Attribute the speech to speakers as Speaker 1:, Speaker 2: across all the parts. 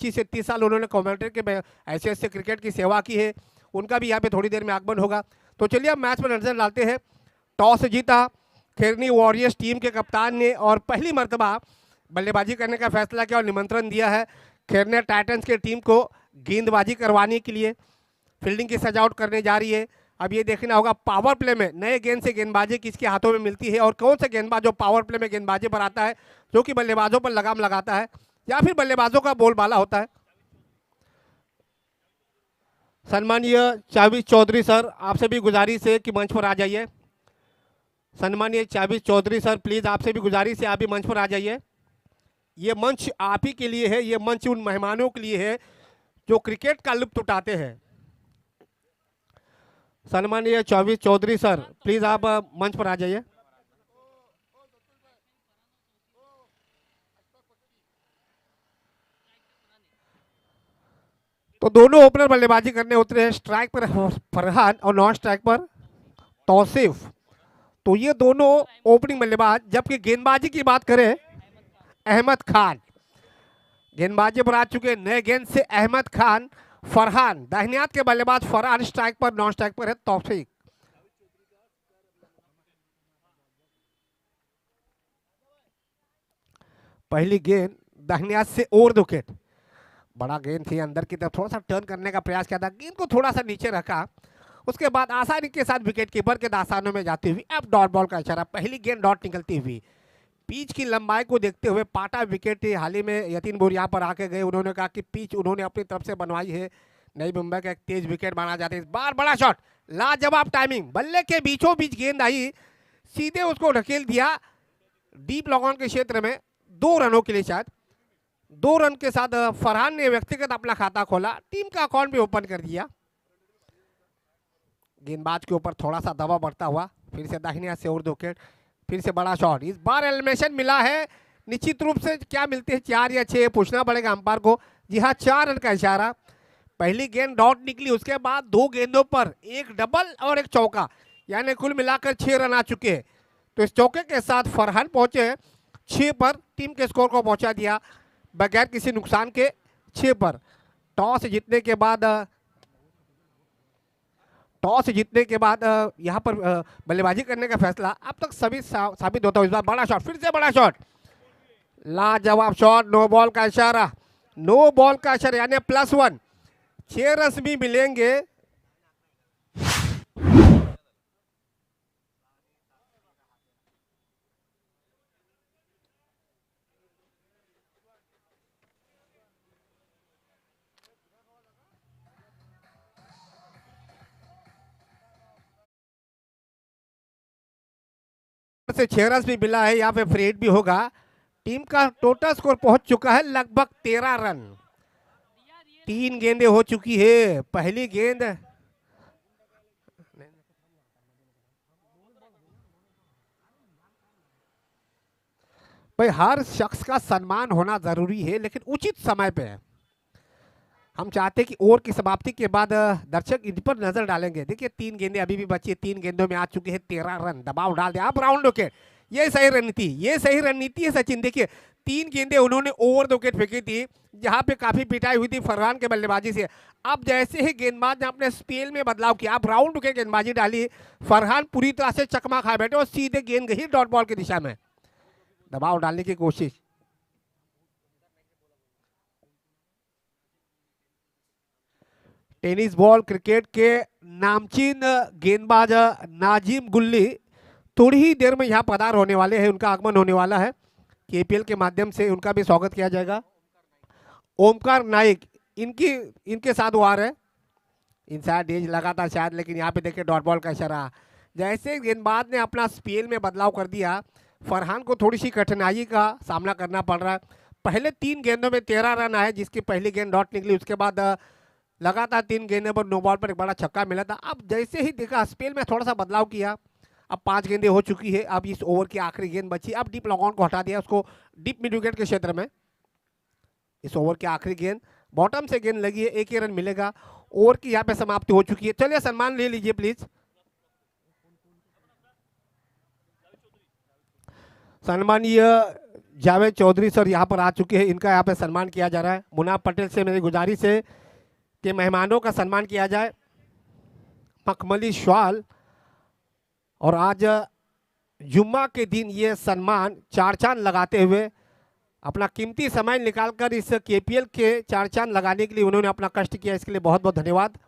Speaker 1: 25 से 30 साल उन्होंने कमेंट्री के हैसियत से क्रिकेट की सेवा की है, उनका भी यहाँ पे थोड़ी देर में आगमन होगा। तो चलिए अब मैच पर नजर डालते हैं। टॉस जीता खैरनी वॉरियर्स टीम के कप्तान ने और पहली मर्तबा बल्लेबाजी करने का फैसला किया और निमंत्रण दिया है खैरनी टाइटंस की टीम को गेंदबाजी करवाने के लिए। फील्डिंग की सजावट करने जा रही है। अब ये देखना होगा पावर प्ले में नए गेंद से गेंदबाजी किसके हाथों में मिलती है और कौन सा गेंदबाज जो पावर प्ले में गेंदबाजी पर आता है, जो कि बल्लेबाजों पर लगाम लगाता है या फिर बल्लेबाजों का बोलबाला होता है। सम्मानीय चाविश चौधरी सर, आपसे भी गुजारिश है कि मंच पर आ जाइए। सम्मानीय चाविश चौधरी सर, प्लीज आपसे भी गुजारिश है आप भी मंच पर आ जाइए। ये मंच आप ही के लिए है, ये मंच उन मेहमानों के लिए है जो क्रिकेट का लुत्फ उठाते हैं। सम्मानीय चाविश चौधरी सर, प्लीज आप मंच पर आ जाइए। तो दोनों ओपनर बल्लेबाजी करने उतरे हैं। स्ट्राइक पर फरहान और नॉन स्ट्राइक पर तौसीफ। तो ये दोनों ओपनिंग बल्लेबाज। जबकि गेंदबाजी की बात करें, अहमद खान गेंदबाजी पर आ चुके। नए गेंद से अहमद खान, फरहान दाहिने हाथ के बल्लेबाज फरहान स्ट्राइक पर, नॉन स्ट्राइक पर है तौफीक। पहली गेंद दाहिने हाथ से ओवर द विकेट। बड़ा गेंद थी, अंदर की तरफ थोड़ा सा टर्न करने का प्रयास किया था, गेंद को थोड़ा सा नीचे रखा, उसके बाद आसानी के साथ विकेट कीपर के दास्तानों में जाती हुई अब डॉट बॉल का इशारा। पहली गेंद डॉट निकलती हुई। पिच की लंबाई को देखते हुए पाटा विकेट हाल ही में यतीन बोर यहाँ पर आके गए, उन्होंने कहा कि पिच उन्होंने अपनी तरफ से बनवाई है। नई मुंबई का एक तेज विकेट माना जाता है। इस बार बड़ा शॉट, लाजवाब टाइमिंग, बल्ले के बीचों बीच गेंद आई, सीधे उसको ढकेल दिया डीप लॉन के क्षेत्र में। 2 रनों के लिए शायद 2 रन के साथ फरहान ने व्यक्तिगत अपना खाता खोला, टीम का अकाउंट भी ओपन कर दिया। गेंदबाज के ऊपर थोड़ा सा दबाव बढ़ता हुआ, फिर से दाहिने हाथ से ओवर द विकेट, फिर से बड़ा शॉट। इस बार एलिमिनेशन मिला है। निश्चित रूप से क्या मिलते हैं, 4 या 6 पूछना पड़ेगा अंपायर को। जी हाँ, 4 रन का इशारा। पहली गेंद डॉट निकली, उसके बाद 2 गेंदों पर एक डबल और एक चौका, यानी कुल मिलाकर 6 रन आ चुके हैं। तो इस चौके के साथ फरहान पहुंचे 6 पर, टीम के स्कोर को पहुंचा दिया बगैर किसी नुकसान के 6 पर। टॉस जीतने के बाद यहाँ पर बल्लेबाजी करने का फैसला अब तक सभी साबित होता है। इस बार बड़ा शॉट, फिर से बड़ा शॉट, लाजवाब शॉट। नो बॉल का इशारा, नो बॉल का इशारा यानी +1। 6 रन भी मिलेंगे। से 6 रन भी मिला है, यहाँ पे फ्रेड भी होगा। टीम का टोटल स्कोर पहुंच चुका है लगभग 13 रन। 3 गेंदें हो चुकी है। पहली गेंद भाई, हर शख्स का सम्मान होना जरूरी है, लेकिन उचित समय पे है। हम चाहते हैं कि ओवर की समाप्ति के बाद दर्शक इन पर नजर डालेंगे। देखिए 3 गेंदें अभी भी बची है, 3 गेंदों में आ चुके हैं 13 रन। दबाव डाल दिया, अब राउंड विकेट। ये सही रणनीति, ये सही रणनीति है सचिन। देखिए 3 गेंदें उन्होंने ओवर द विकेट फेंकी थी, जहां पे काफी पिटाई हुई थी फरहान के बल्लेबाजी से। अब जैसे ही गेंदबाज ने अपने स्पेल में बदलाव किया, अब राउंड विकेट गेंदबाजी डाली, फरहान पूरी तरह से चकमा खा बैठे और सीधे गेंद गई डॉट बॉल की दिशा में। दबाव डालने की कोशिश, टेनिस बॉल क्रिकेट के नामचीन गेंदबाज नाजिम गुल्ली थोड़ी ही देर में यहाँ पधार होने वाले हैं। उनका आगमन होने वाला है, केपीएल के माध्यम से उनका भी स्वागत किया जाएगा। ओमकार नाइक इनके साथ वो आ रहे हैं। इनसाइड एज लगा था शायद, लेकिन यहाँ पे देखिए डॉट बॉल का इशारा। जैसे गेंदबाज ने अपना स्पेल में बदलाव कर दिया, फरहान को थोड़ी सी कठिनाई का सामना करना पड़ रहा है। पहले 3 गेंदों में 13 रन आए, जिसकी पहली गेंद डॉट निकली, उसके बाद लगातार 3 गेंदों पर नो बॉल पर एक बड़ा छक्का मिला था। अब जैसे ही देखा स्पेल में थोड़ा सा बदलाव किया, अब 5 गेंदें हो चुकी है। अब इस ओवर की आखिरी गेंद बची, अब डीप लॉन को हटा दिया, उसको डीप मिड विकेट के क्षेत्र में। इस ओवर की आखिरी गेंद बॉटम से गेंद लगी है, 1 ही रन मिलेगा। ओवर की यहाँ पे समाप्ति हो चुकी है। चलिए सम्मान ले लीजिए प्लीज। सम्मानीय जावेद चौधरी सर यहाँ पर आ चुके हैं, इनका यहाँ पे सम्मान किया जा रहा है। मुनाफ पटेल से मेरी गुजारिश है कि मेहमानों का सम्मान किया जाए। मखमली शॉल, और आज जुम्मा के दिन ये सम्मान चार चांद लगाते हुए अपना कीमती समय निकालकर इस केपीएल के चार चांद लगाने के लिए उन्होंने अपना कष्ट किया, इसके लिए बहुत बहुत धन्यवाद।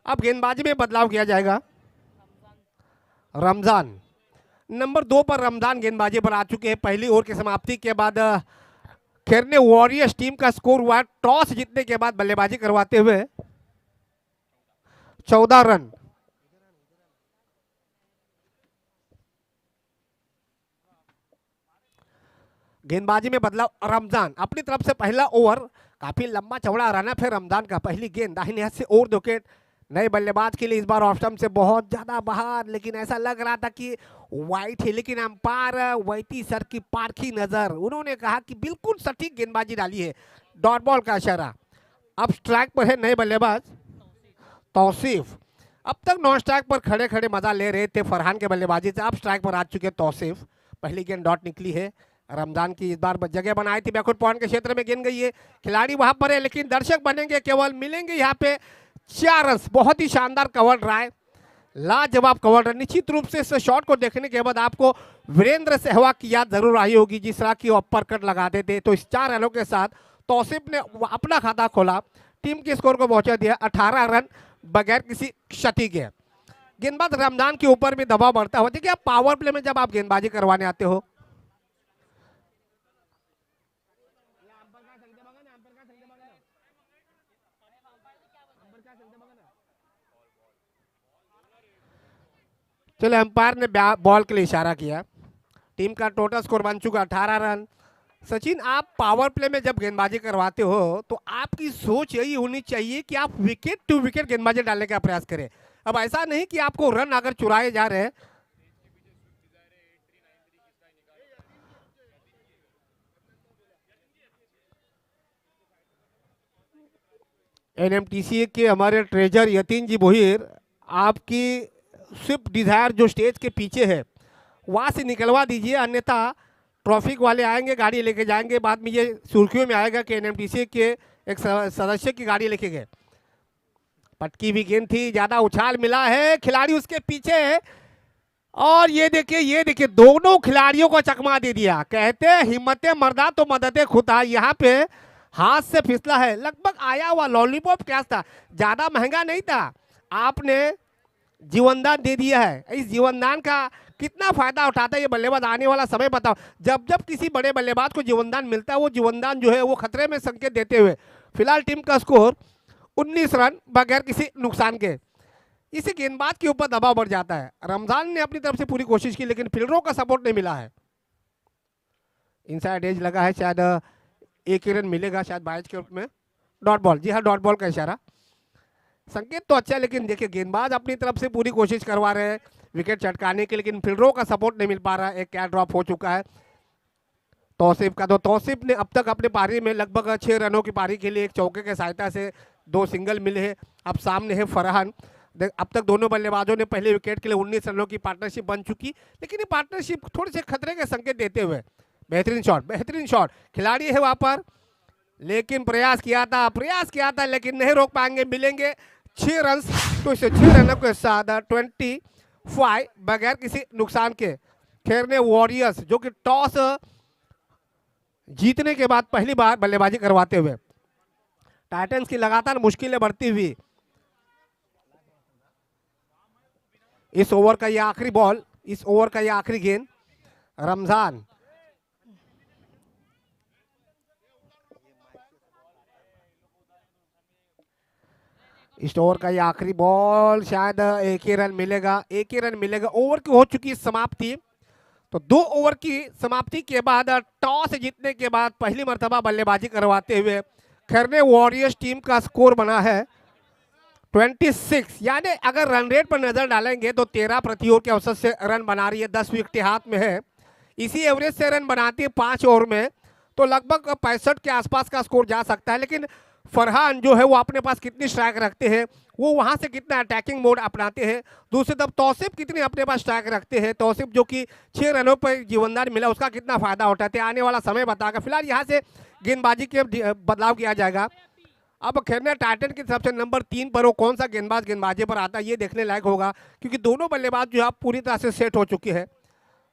Speaker 1: अब गेंदबाजी में बदलाव किया जाएगा। रमजान नंबर 2 पर रमजान गेंदबाजी पर आ चुके हैं। पहली ओवर की समाप्ति के बाद खेरने वॉरियर्स टीम का स्कोर हुआ टॉस जीतने के बाद बल्लेबाजी करवाते हुए 14 रन। गेंदबाजी में बदलाव, रमजान अपनी तरफ से पहला ओवर, काफी लंबा चौड़ा रन है रमजान का। पहली गेंद दाहिने हाथ से ओवर दो विकेट, नए बल्लेबाज के लिए इस बार ऑफ स्टंप से बहुत ज्यादा बाहर, लेकिन ऐसा लग रहा था कि वाइट है, लेकिन अंपायर वैती सर की पारखी नजर, उन्होंने कहा कि बिल्कुल सटीक गेंदबाजी डाली है, डॉट बॉल का इशारा। अब स्ट्राइक पर है नए बल्लेबाज तौसीफ। अब तक नॉन स्ट्राइक पर खड़े खड़े मजा ले रहे थे फरहान के बल्लेबाजी से, अब स्ट्राइक पर आ चुके तौसीफ। पहली गेंद डॉट निकली है रमजान की, इस बार जगह बनाई थी बैकवर्ड पॉइंट के क्षेत्र में, गेंद गई है, खिलाड़ी वहां पर है, लेकिन दर्शक बनेंगे केवल, मिलेंगे यहाँ पे 4 रन। बहुत ही शानदार कवर ड्राइव, लाजवाब कवर ड्राइव। निश्चित रूप से इस शॉट को देखने के बाद आपको वीरेंद्र सहवाग की याद जरूर आई होगी, जिस तरह की अपर कट लगाते थे। तो इस 4 रनों के साथ तौसीफ ने अपना खाता खोला, टीम के स्कोर को पहुंचा दिया 18 रन बगैर किसी क्षति के। गेंदबाज रमजान के ऊपर भी दबाव बढ़ता हुआ, देखिए आप पावर प्ले में जब आप गेंदबाजी करवाने आते हो, चलो अंपायर ने बॉल के लिए इशारा किया। टीम का टोटल स्कोर बन चुका 18 रन। सचिन, आप पावर प्ले में जब गेंदबाजी करवाते हो तो आपकी सोच यही होनी चाहिए कि आप विकेट टू विकेट गेंदबाजी डालने का प्रयास करें। अब ऐसा नहीं कि आपको रन अगर चुराए जा रहे हैं, एनएमटीसी के हमारे ट्रेजर यतीन जी बोहिर, आपकी स्विफ्ट डिजायर जो स्टेज के पीछे है वहां से निकलवा दीजिए, अन्यथा ट्रैफिक वाले आएंगे, गाड़ी लेके जाएंगे, बाद में ये सुर्खियों में आएगा कि एनएमटीसी के एक सदस्य की गाड़ी लेके गए। पटकी भी गेंद थी, ज्यादा उछाल मिला है, खिलाड़ी उसके पीछे है, और ये देखिए दोनों खिलाड़ियों को चकमा दे दिया। कहते हैं हिम्मतें मर्दा तो मददे खुदा, यहाँ पे हाथ से फिसला है, लगभग आया हुआ लॉलीपॉप कैच था, ज्यादा महंगा नहीं था, आपने जीवनदान दे दिया है। इस जीवनदान का कितना फायदा उठाता है ये बल्लेबाज, आने वाला समय बताओ। जब जब किसी बड़े बल्लेबाज को जीवनदान मिलता है, वो जीवनदान जो है वो खतरे में संकेत देते हुए, फिलहाल टीम का स्कोर 19 रन बगैर किसी नुकसान के। इसी गेंदबाज के ऊपर दबाव बढ़ जाता है। रमजान ने अपनी तरफ से पूरी कोशिश की, लेकिन फील्डरों का सपोर्ट नहीं मिला है। इनसाइड एज लगा है, शायद 1 रन मिलेगा शायद 22 के रूप में, डॉट बॉल। जी हाँ, डॉट बॉल का इशारा, संकेत तो अच्छा है, लेकिन देखिए गेंदबाज अपनी तरफ से पूरी कोशिश करवा रहे हैं विकेट चटकाने के, लेकिन फील्डरों का सपोर्ट नहीं मिल पा रहा है। एक कैच ड्रॉप हो चुका है तौसीफ का। तो तौसीफ ने अब तक अपने पारी में लगभग 6 रनों की पारी के लिए एक चौके की सहायता से 2 सिंगल मिले हैं। अब सामने है फरहान। अब तक दोनों बल्लेबाजों ने पहले विकेट के लिए 19 रनों की पार्टनरशिप बन चुकी, लेकिन ये पार्टनरशिप थोड़े से खतरे के संकेत देते हुए, बेहतरीन शॉट, खिलाड़ी है वहां पर, लेकिन प्रयास किया था लेकिन नहीं रोक पाएंगे। मिलेंगे 6 रन, तो इसे 6 रनों के साथ 25 बगैर किसी नुकसान के। खेरने वॉरियर्स जो कि टॉस जीतने के बाद पहली बार बल्लेबाजी करवाते हुए, टाइटंस की लगातार मुश्किलें बढ़ती हुई, इस ओवर का यह आखिरी बॉल, इस ओवर का यह आखिरी गेंद, रमजान इस ओवर का यह आखिरी बॉल, शायद 1 ही रन मिलेगा। ओवर की हो चुकी समाप्ति। तो 2 ओवर की समाप्ति के बाद टॉस जीतने के बाद पहली मर्तबा बल्लेबाजी करवाते हुए खेरने वॉरियर्स टीम का स्कोर बना है 26, यानी अगर रन रेट पर नजर डालेंगे तो 13 प्रति ओवर के औसत से रन बना रही है, 10 विकेट हाथ में है। इसी एवरेज से रन बनाती है 5 ओवर में, तो लगभग 65 के आसपास का स्कोर जा सकता है। लेकिन फरहान जो है वो अपने पास कितनी स्ट्राइक रखते हैं, वो वहां से कितना अटैकिंग मोड अपनाते हैं। दूसरी तरफ तौसीफ कितने अपने पास स्ट्राइक रखते हैं, तौसीफ जो कि 6 रनों पर जीवनदान मिला उसका कितना फायदा उठाते हैं, आने वाला समय बताएगा। फिलहाल यहाँ से गेंदबाजी के बदलाव किया जाएगा। अब खेलने टाइटन की तरफ से नंबर 3 पर वो कौन सा गेंदबाज गेंदबाजी पर आता है ये देखने लायक होगा, क्योंकि दोनों बल्लेबाज जो है पूरी तरह से सेट हो चुके हैं।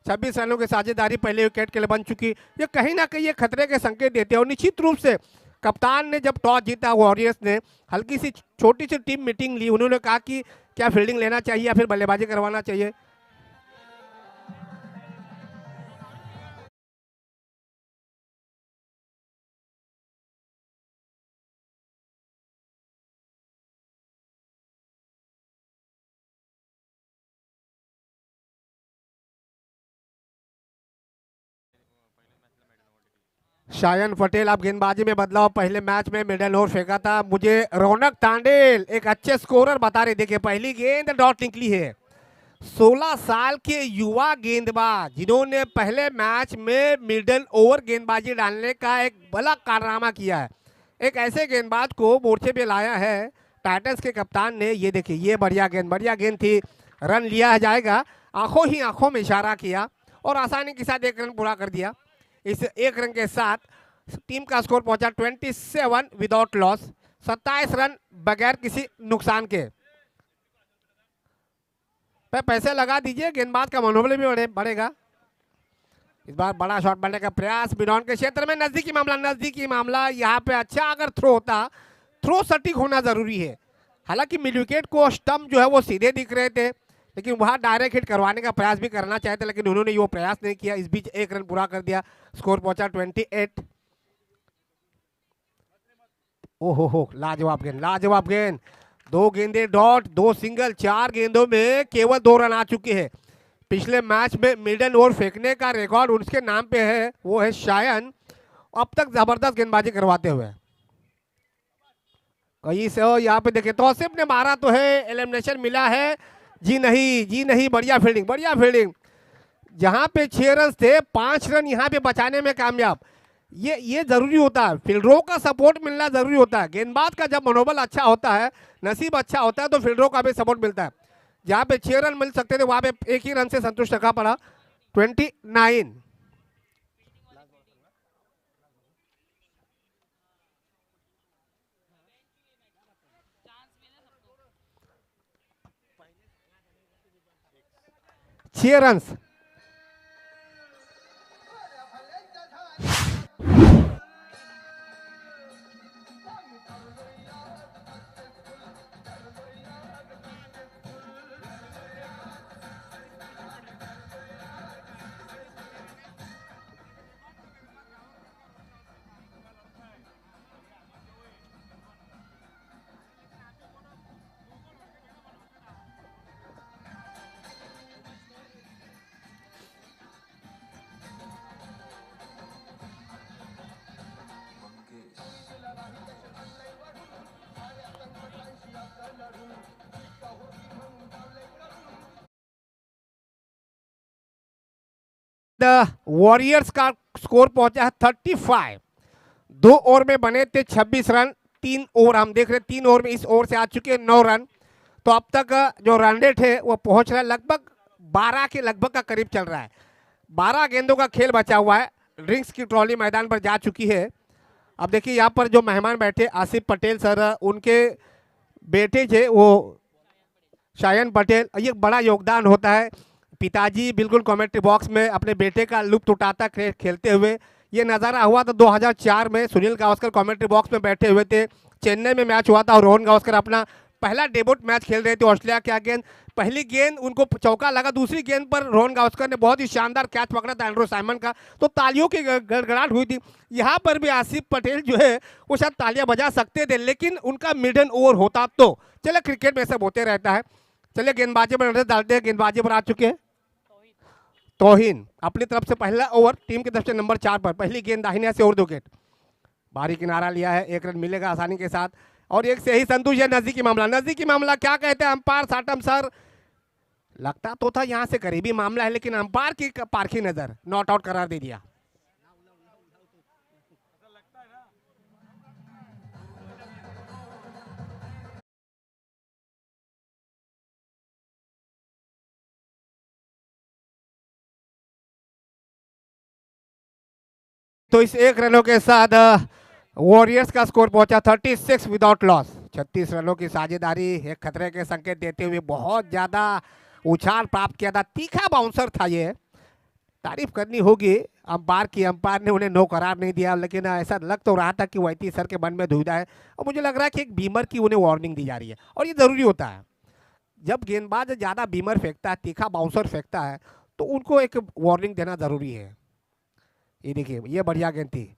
Speaker 1: 26 रनों की साझेदारी पहले विकेट के लिए बन चुकी, ये कहीं ना कहीं ये खतरे के संकेत देते हैं। और निश्चित रूप से कप्तान ने जब टॉस जीता वॉरियर्स ने हल्की सी छोटी सी टीम मीटिंग ली, उन्होंने कहा कि क्या फील्डिंग लेना चाहिए या फिर बल्लेबाजी करवाना चाहिए। शायन पटेल अब गेंदबाजी में बदलाव, पहले मैच में मिडल ओवर फेंका था। मुझे रौनक तांडेल एक अच्छे स्कोरर बता रहे, देखिए पहली गेंद डॉट निकली है। 16 साल के युवा गेंदबाज जिन्होंने पहले मैच में मिडल ओवर गेंदबाजी डालने का एक बड़ा कारनामा किया है, एक ऐसे गेंदबाज को मोर्चे पे लाया है टाइटंस के कप्तान ने। ये देखिए ये बढ़िया गेंद थी, रन लिया जाएगा, आंखों ही आंखों में इशारा किया और आसानी के साथ एक रन पूरा कर दिया। इस एक रन के साथ टीम का स्कोर पहुंचा 27 विदाउट लॉस, 27 रन बगैर किसी नुकसान के। पैसे लगा दीजिए, गेंदबाज का मनोबल भी बढ़ेगा। इस बार बड़ा शॉट मारने का प्रयास बिडॉन के क्षेत्र में, नजदीकी मामला यहाँ पे अच्छा अगर थ्रो होता, थ्रो सटीक होना जरूरी है। हालांकि मिड विकेट को स्टंप जो है वो सीधे दिख रहे थे, लेकिन वहां डायरेक्ट हिट करवाने का प्रयास भी करना चाहते, लेकिन उन्होंने वो प्रयास नहीं किया। इस बीच एक रन पूरा कर दिया, स्कोर पहुंचा 28। ओहो लाजवाब गेंद, 2 गेंदे डॉट, 2 सिंगल, 4 गेंदों में केवल 2 रन आ चुके हैं। पिछले मैच में मिडल ओवर फेंकने का रिकॉर्ड उसके नाम पे है, वो है शायन, अब तक जबरदस्त गेंदबाजी करवाते हुए। कहीं से यहाँ पे देखिए तौसीफ ने मारा तो है, एलिमिनेशन मिला है। जी नहीं, बढ़िया फील्डिंग। जहां पे 6 रन थे, 5 रन यहाँ पे बचाने में कामयाब। ये जरूरी होता है, फील्डरों का सपोर्ट मिलना जरूरी होता है। गेंदबाज का जब मनोबल अच्छा होता है, नसीब अच्छा होता है, तो फील्डरों का भी सपोर्ट मिलता है। जहाँ पे 6 रन मिल सकते थे वहां पे एक ही रन से संतुष्ट रखा पड़ा। 29। छह रन। वॉरियर्स का स्कोर पहुंचा है 35। 2 ओवर में बने थे 26 रन, 3 ओवर हम देख रहे, 3 ओवर में इस ओवर से आ चुके हैं 9 रन। तो अब तक जो रन रेट है वो पहुंच रहा है लगभग 12 के लगभग का करीब चल रहा है। 12 गेंदों का खेल बचा हुआ है, ड्रिंक्स की ट्रॉली मैदान पर जा चुकी है। अब देखिए यहाँ पर जो मेहमान बैठे आसिफ पटेल सर, उनके बेटे थे वो शायन पटेल, ये बड़ा योगदान होता है। पिताजी बिल्कुल कमेंट्री बॉक्स में अपने बेटे का लुत्फ उठाता खेलते हुए। ये नज़ारा हुआ था 2004 में, सुनील गावस्कर कमेंट्री बॉक्स में बैठे हुए थे, चेन्नई में मैच हुआ था और रोहन गावस्कर अपना पहला डेब्यूट मैच खेल रहे थे ऑस्ट्रेलिया के अगेंस्ट। पहली गेंद उनको चौका लगा, दूसरी गेंद पर रोहन गावस्कर ने बहुत ही शानदार कैच पकड़ा था एंड्रू साइमन का, तो तालियों की गड़गड़ाहट हुई थी। यहाँ पर भी आसिफ पटेल जो है वो शायद तालियां बजा सकते थे, लेकिन उनका मिडन ओवर होता तो। चले क्रिकेट में सब होते रहता है। चलिए गेंदबाजी पर नजर डालते हैं, गेंदबाजी पर आ चुके हैं तौहीन अपनी तरफ से पहला ओवर, टीम की तरफ से नंबर 4 पर पहली गेंद दाहिने से और 2 विकेट, बाहरी किनारा लिया है, 1 रन मिलेगा आसानी के साथ और एक से ही संतुष्ट है। नजदीकी मामला क्या कहते हैं अंपायर साटम सर? लगता तो था यहाँ से करीबी मामला है, लेकिन अंपायर की पारखी नजर नॉट आउट करार दे दिया। तो इस 1 रनों के साथ वॉरियर्स का स्कोर पहुंचा 36 विदाउट लॉस। 36 रनों की साझेदारी एक खतरे के संकेत देते हुए बहुत ज्यादा उछाल प्राप्त किया था, तीखा बाउंसर था ये, तारीफ करनी होगी अंपायर की। अंपायर ने उन्हें नो करार नहीं दिया, लेकिन ऐसा लग तो रहा था कि वैती सर के मन में दुविधा है, और मुझे लग रहा है कि एक बीमर की उन्हें वार्निंग दी जा रही है, और ये जरूरी होता है। जब गेंदबाज ज्यादा बीमर फेंकता है, तीखा बाउंसर फेंकता है, तो उनको एक वार्निंग देना जरूरी है। ये देखिए, ये बढ़िया गेंद थी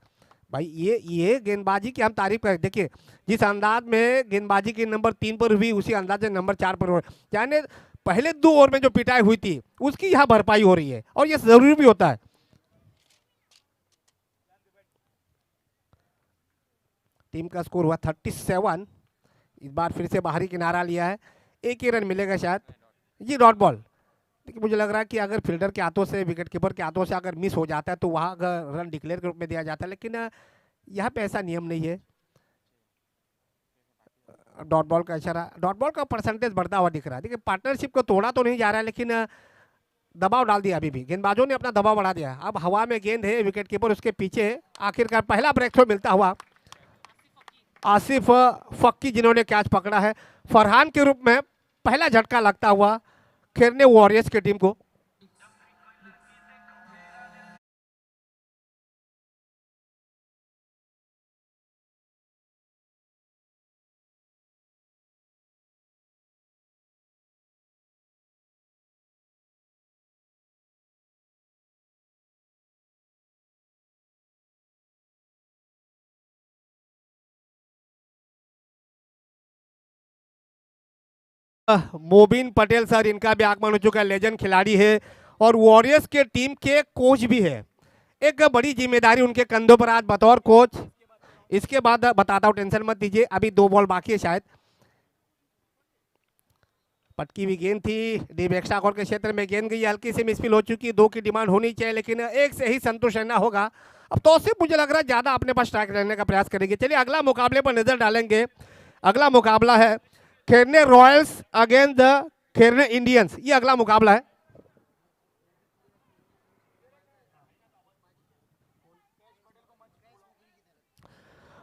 Speaker 1: भाई, ये गेंदबाजी की हम तारीफ करें। देखिए जिस अंदाज में गेंदबाजी की नंबर 3 पर हुई, उसी अंदाज में नंबर 4 पर हो, यानी पहले 2 ओवर में जो पिटाई हुई थी उसकी यहाँ भरपाई हो रही है, और ये जरूरी भी होता है। टीम का स्कोर हुआ 37। इस बार फिर से बाहरी किनारा लिया है, एक ही रन मिलेगा शायद। जी डॉट बॉल। देखिए मुझे लग रहा है कि अगर फील्डर के हाथों से, विकेट कीपर के हाथों से अगर मिस हो जाता है तो वहाँ अगर रन डिक्लेयर के रूप में दिया जाता है, लेकिन यहाँ पे ऐसा नियम नहीं है। डॉट बॉल का इशारा, डॉट बॉल का परसेंटेज बढ़ता हुआ दिख रहा है। देखिए पार्टनरशिप को तोड़ा तो नहीं जा रहा है, लेकिन दबाव डाल दिया। अभी भी गेंदबाजों ने अपना दबाव बढ़ा दिया। अब हवा में गेंद है, विकेट कीपर उसके पीछे। आखिरकार पहला ब्रेक थ्रो मिलता हुआ आसिफ फक्की, जिन्होंने कैच पकड़ा है। फरहान के रूप में पहला झटका लगता हुआ खेलने वॉरियर्स की टीम को। मोबिन पटेल सर, इनका भी आगमन हो चुका है, लेजेंड खिलाड़ी है और वॉरियर्स के टीम के कोच भी है। एक बड़ी जिम्मेदारी उनके कंधों पर आज बतौर कोच। इसके बाद बताता हूँ, टेंशन मत दीजिए, अभी 2 बॉल बाकी है शायद। पटकी हुई गेंद थी, डीप एक्स्ट्रा कॉर्नर के क्षेत्र में गेंद गई, हल्की सी मिसफील हो चुकी है। 2 की डिमांड होनी चाहिए, लेकिन 1 से ही संतुष्ट रहना होगा। अब तो सिर्फ मुझे लग रहा है ज्यादा अपने पास स्ट्राइक रहने का प्रयास करेंगे। चलिए अगला मुकाबले पर नजर डालेंगे। अगला मुकाबला है खेरने रॉयल्स अगेंस्ट द खेरने इंडियंस, ये अगला मुकाबला है।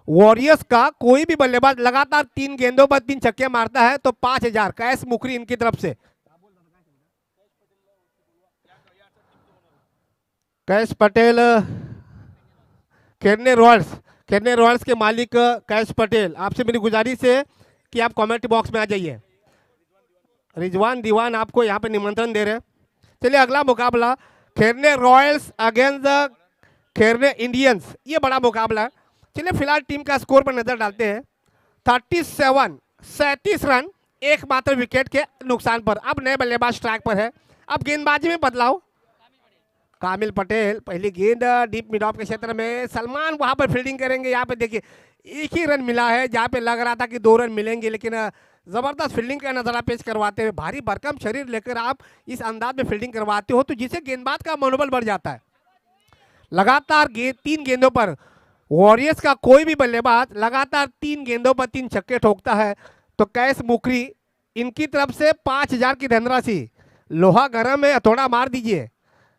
Speaker 1: वॉरियर्स का कोई भी बल्लेबाज लगातार 3 गेंदों पर 3 छक्के मारता है तो 5000 कैश मुखरी इनकी तरफ से। कैश पटेल, खेरने रॉयल्स के मालिक कैश पटेल, आपसे मेरी गुजारिश है कि आप कमेंट बॉक्स में आ जाइए। रिजवान दीवान आपको यहाँ पे निमंत्रण दे रहे हैं। चलिए अगला मुकाबला खेरने रॉयल्स अगेंस्ट द खेरने इंडियंस, ये बड़ा मुकाबला है। चलिए फिलहाल टीम का स्कोर पर नजर डालते हैं। 37 रन एकमात्र विकेट के नुकसान पर। अब नए बल्लेबाज स्ट्राइक पर है। अब गेंदबाजी में बदलाव। कामिल पटेल, पहली गेंद डीप मिड ऑफ के क्षेत्र में, सलमान वहां पर फील्डिंग करेंगे। यहाँ पे देखिए एक ही रन मिला है, जहाँ पे लग रहा था कि 2 रन मिलेंगे, लेकिन जबरदस्त फील्डिंग का नजारा पेश करवाते हुए, भारी भरकम शरीर लेकर आप इस अंदाज में फील्डिंग करवाते हो तो जिससे गेंदबाज का मनोबल बढ़ जाता है। लगातार 3 गेंदों पर वॉरियर्स का कोई भी बल्लेबाज लगातार 3 गेंदों पर 3 छक्के ठोकता है तो कैश मुखरी इनकी तरफ से 5000 की धनराशि। लोहा गर्म है, थोड़ा मार दीजिए,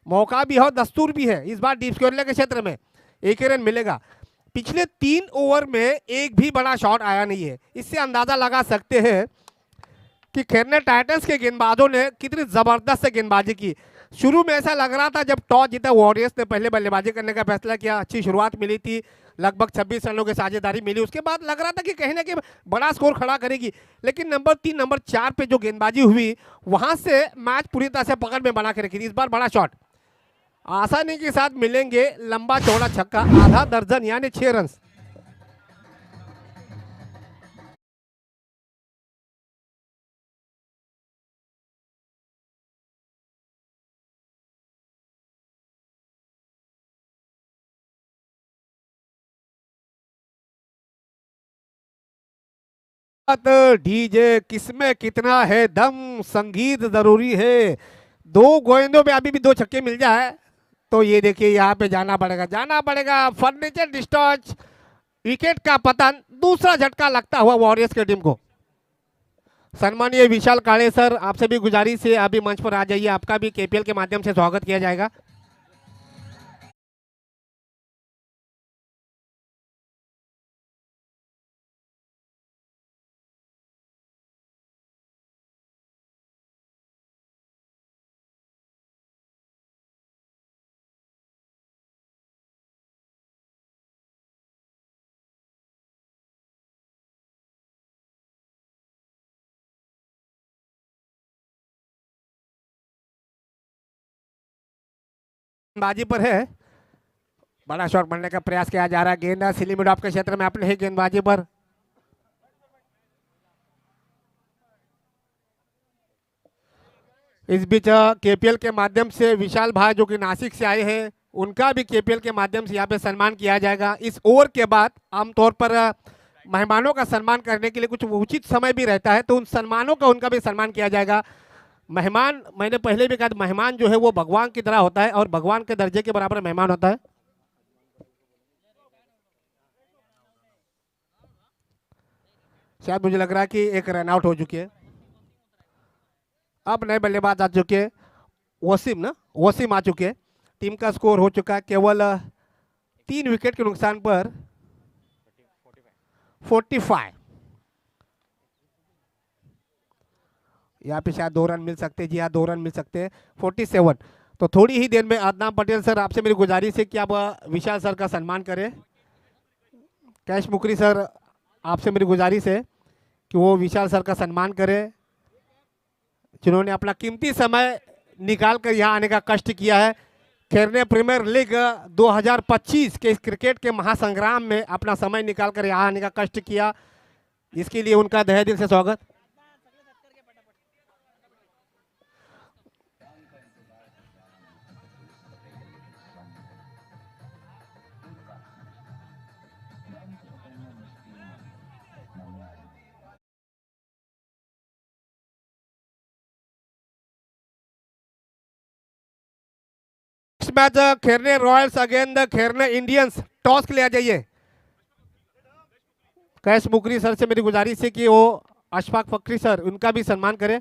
Speaker 1: मौका भी है, दस्तूर भी है। इस बार डीप स्क्वायर के क्षेत्र में 1 ही रन मिलेगा। पिछले 3 ओवर में एक भी बड़ा शॉट आया नहीं है। इससे अंदाजा लगा सकते हैं कि खेरने टाइटंस के गेंदबाजों ने कितनी जबरदस्त गेंदबाजी की। शुरू में ऐसा लग रहा था जब टॉस जीता वॉरियर्स ने पहले बल्लेबाजी करने का फैसला किया, अच्छी शुरुआत मिली थी, लगभग 26 रनों की साझेदारी मिली। उसके बाद लग रहा था कि कहीं ना कहीं बड़ा स्कोर खड़ा करेगी, लेकिन नंबर 3 नंबर 4 पे जो गेंदबाजी हुई वहां से मैच पूरी तरह से पकड़ में बना के रखी थी। इस बार बड़ा शॉट आसानी के साथ मिलेंगे, लंबा चौड़ा छक्का, आधा दर्जन यानी 6 रन। डीजे किसमें कितना है दम, संगीत जरूरी है। 2 गेंदों में अभी भी 2 छक्के मिल जाए तो ये देखिए यहाँ पे जाना पड़ेगा। फर्नीचर डिस्टॉच, विकेट का पतन, दूसरा झटका लगता हुआ वॉरियर्स की टीम को। सम्मानीय विशाल काले सर, आपसे भी गुजारिश है अभी मंच पर आ जाइए, आपका भी केपीएल के माध्यम से स्वागत किया जाएगा। बाजी पर है, बड़ा शॉट मारने का प्रयास किया जा रहा है। गेंद स्लिप मिड ऑफ के क्षेत्र में अपने ही गेंदबाजी पर। इस बीच केपीएल के माध्यम से विशाल भाई जो कि नासिक से आए हैं, उनका भी केपीएल के माध्यम से यहाँ पे सम्मान किया जाएगा। इस ओवर के बाद आमतौर पर मेहमानों का सम्मान करने के लिए कुछ उचित समय भी रहता है, तो उन सम्मानों का उनका भी सम्मान किया जाएगा। मेहमान, मैंने पहले भी कहा, मेहमान जो है वो भगवान की तरह होता है और भगवान के दर्जे के बराबर मेहमान होता है। शायद मुझे लग रहा है कि एक रन आउट हो चुकी है। अब नए बल्लेबाज आ चुके हैं, वसीम ना, वसीम आ चुके हैं। टीम का स्कोर हो चुका है केवल 3 विकेट के नुकसान पर 45। यहाँ पे शायद 2 रन मिल सकते हैं। जी हाँ, 2 रन मिल सकते हैं। 47। तो थोड़ी ही देर में अदनाम पटेल सर, आपसे मेरी गुजारिश है कि आप विशाल सर का सम्मान करें। कैश मुकरी सर, आपसे मेरी गुजारिश है कि वो विशाल सर का सम्मान करें, जिन्होंने अपना कीमती समय निकाल कर यहाँ आने का कष्ट किया है। खेरने प्रीमियर लीग 2025 के इस क्रिकेट के महासंग्राम में अपना समय निकाल कर यहाँ आने का कष्ट किया, इसके लिए उनका तहे दिल से स्वागत। मैच खेरने रॉयल्स अगेंस्ट खेरने इंडियंस। टॉस के लिए आ जाइए। कैश मुकरी सर से मेरी गुजारिश है कि वो अशफाक फक्री सर, उनका भी सम्मान करें।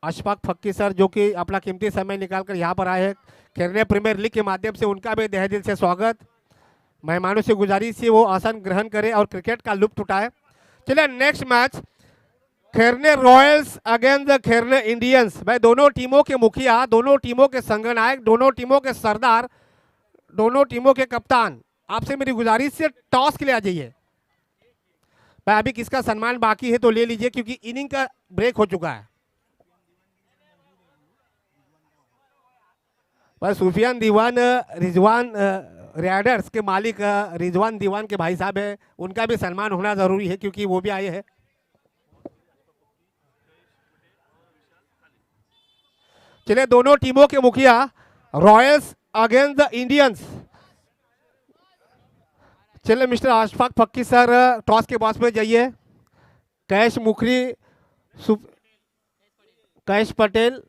Speaker 1: अशफाक फक्री सर जो कि अपना कीमती समय निकालकर यहाँ पर आए हैं खेरने प्रीमियर लीग के माध्यम से, उनका भी तहे दिल से स्वागत। मेहमानों से गुजारिश है वो आसन ग्रहण करें और क्रिकेट का लुत्फ उठाए। चलिए नेक्स्ट मैच खेरने रॉयल्स अगेंस्ट खेरने इंडियंस। भाई दोनों टीमों के मुखिया, दोनों टीमों के संगनायक, दोनों टीमों के सरदार, दोनों टीमों के कप्तान, आपसे मेरी गुजारिश से टॉस के लिए आ जाइए। भाई अभी किसका सम्मान बाकी है तो ले लीजिए, क्योंकि इनिंग का ब्रेक हो चुका है। भाई सुफियान दीवान रिजवान राइडर्स के मालिक रिजवान दीवान के भाई साहब है, उनका भी सम्मान होना जरूरी है क्योंकि वो भी आए हैं। चलिए दोनों टीमों के मुखिया, रॉयल्स अगेंस्ट द इंडियंस। चलिए मिस्टर अशफाक फक्की सर टॉस के बॉक्स में जाइए। कैश मुखरी, कैश पटेल,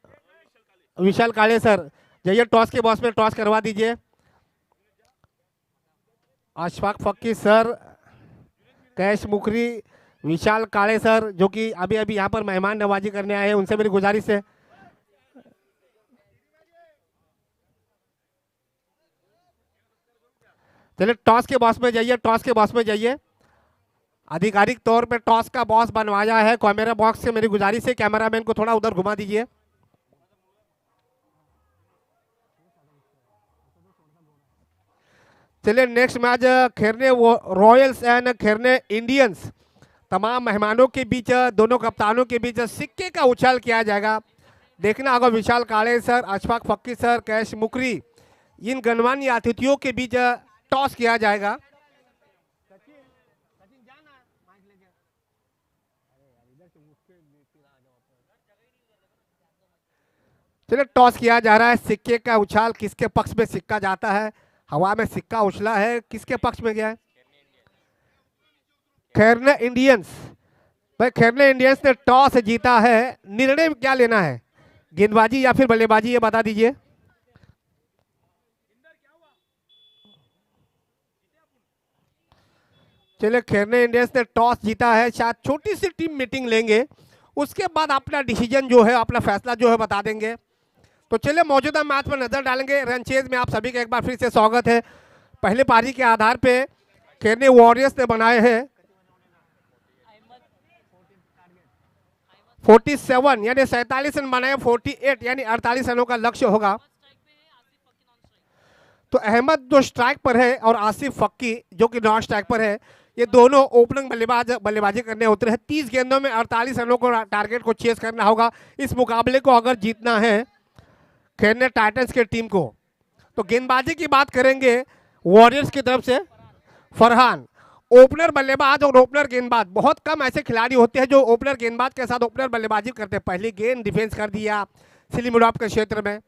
Speaker 1: विशाल काले सर जाइए टॉस के बॉक्स में, टॉस करवा दीजिए। अशफाक फक्की सर, कैश मुखरी, विशाल काले सर जो कि अभी अभी यहाँ पर मेहमान नवाजी करने आए हैं, उनसे मेरी गुजारिश है। चलिए टॉस के बॉस में जाइए, टॉस के बॉस में जाइए। आधिकारिक तौर पे टॉस का बॉस बनवाया है। कैमरा बॉक्स से मेरी गुजारिश है कैमरामैन को थोड़ा उधर घुमा दीजिए। चलिए नेक्स्ट मैच खेरने रॉयल्स एंड खेरने इंडियंस। तमाम मेहमानों के बीच, दोनों कप्तानों के बीच सिक्के का उछाल किया जाएगा। देखना होगा विशाल काले सर, अशफाक फक्की सर, कैश मुकरी, इन गणमान्य अतिथियों के बीच टॉस किया जाएगा। चलिए टॉस किया जा रहा है। सिक्के का उछाल किसके पक्ष में सिक्का जाता है? हवा में सिक्का उछला है, किसके पक्ष में गया है? खेरने इंडियंस। भाई खेरने इंडियंस ने टॉस जीता है, निर्णय क्या लेना है, गेंदबाजी या फिर बल्लेबाजी, ये बता दीजिए। चलिए खेरने इंडियंस ने टॉस जीता है, शायद छोटी सी टीम मीटिंग लेंगे, उसके बाद अपना डिसीजन जो है, अपना फैसला जो है बता देंगे। तो चलिए मौजूदा मैच पर नजर डालेंगे। रनचेज में आप सभी का एक बार फिर से स्वागत है। पहले पारी के आधार पे खेरने वॉरियर्स ने बनाए हैं 47 यानी 47 रन बनाए, 48 यानी 48 रनों का लक्ष्य होगा। तो अहमद जो स्ट्राइक पर है और आसिफ फक्की जो कि नॉन स्ट्राइक पर है, ये दोनों ओपनिंग बल्लेबाजी करने उतरे हैं। 30 गेंदों में 48 रनों को टारगेट को चेस करना होगा। इस मुकाबले को अगर जीतना है खेलने टाइटंस के टीम को। तो गेंदबाजी की बात करेंगे वॉरियर्स की तरफ से फरहान, ओपनर बल्लेबाज और ओपनर गेंदबाज, बहुत कम ऐसे खिलाड़ी होते हैं जो ओपनर गेंदबाज के साथ ओपनर बल्लेबाजी करते हैं। पहली गेंद डिफेंस कर दिया स्लिम मिड ऑफ के क्षेत्र में।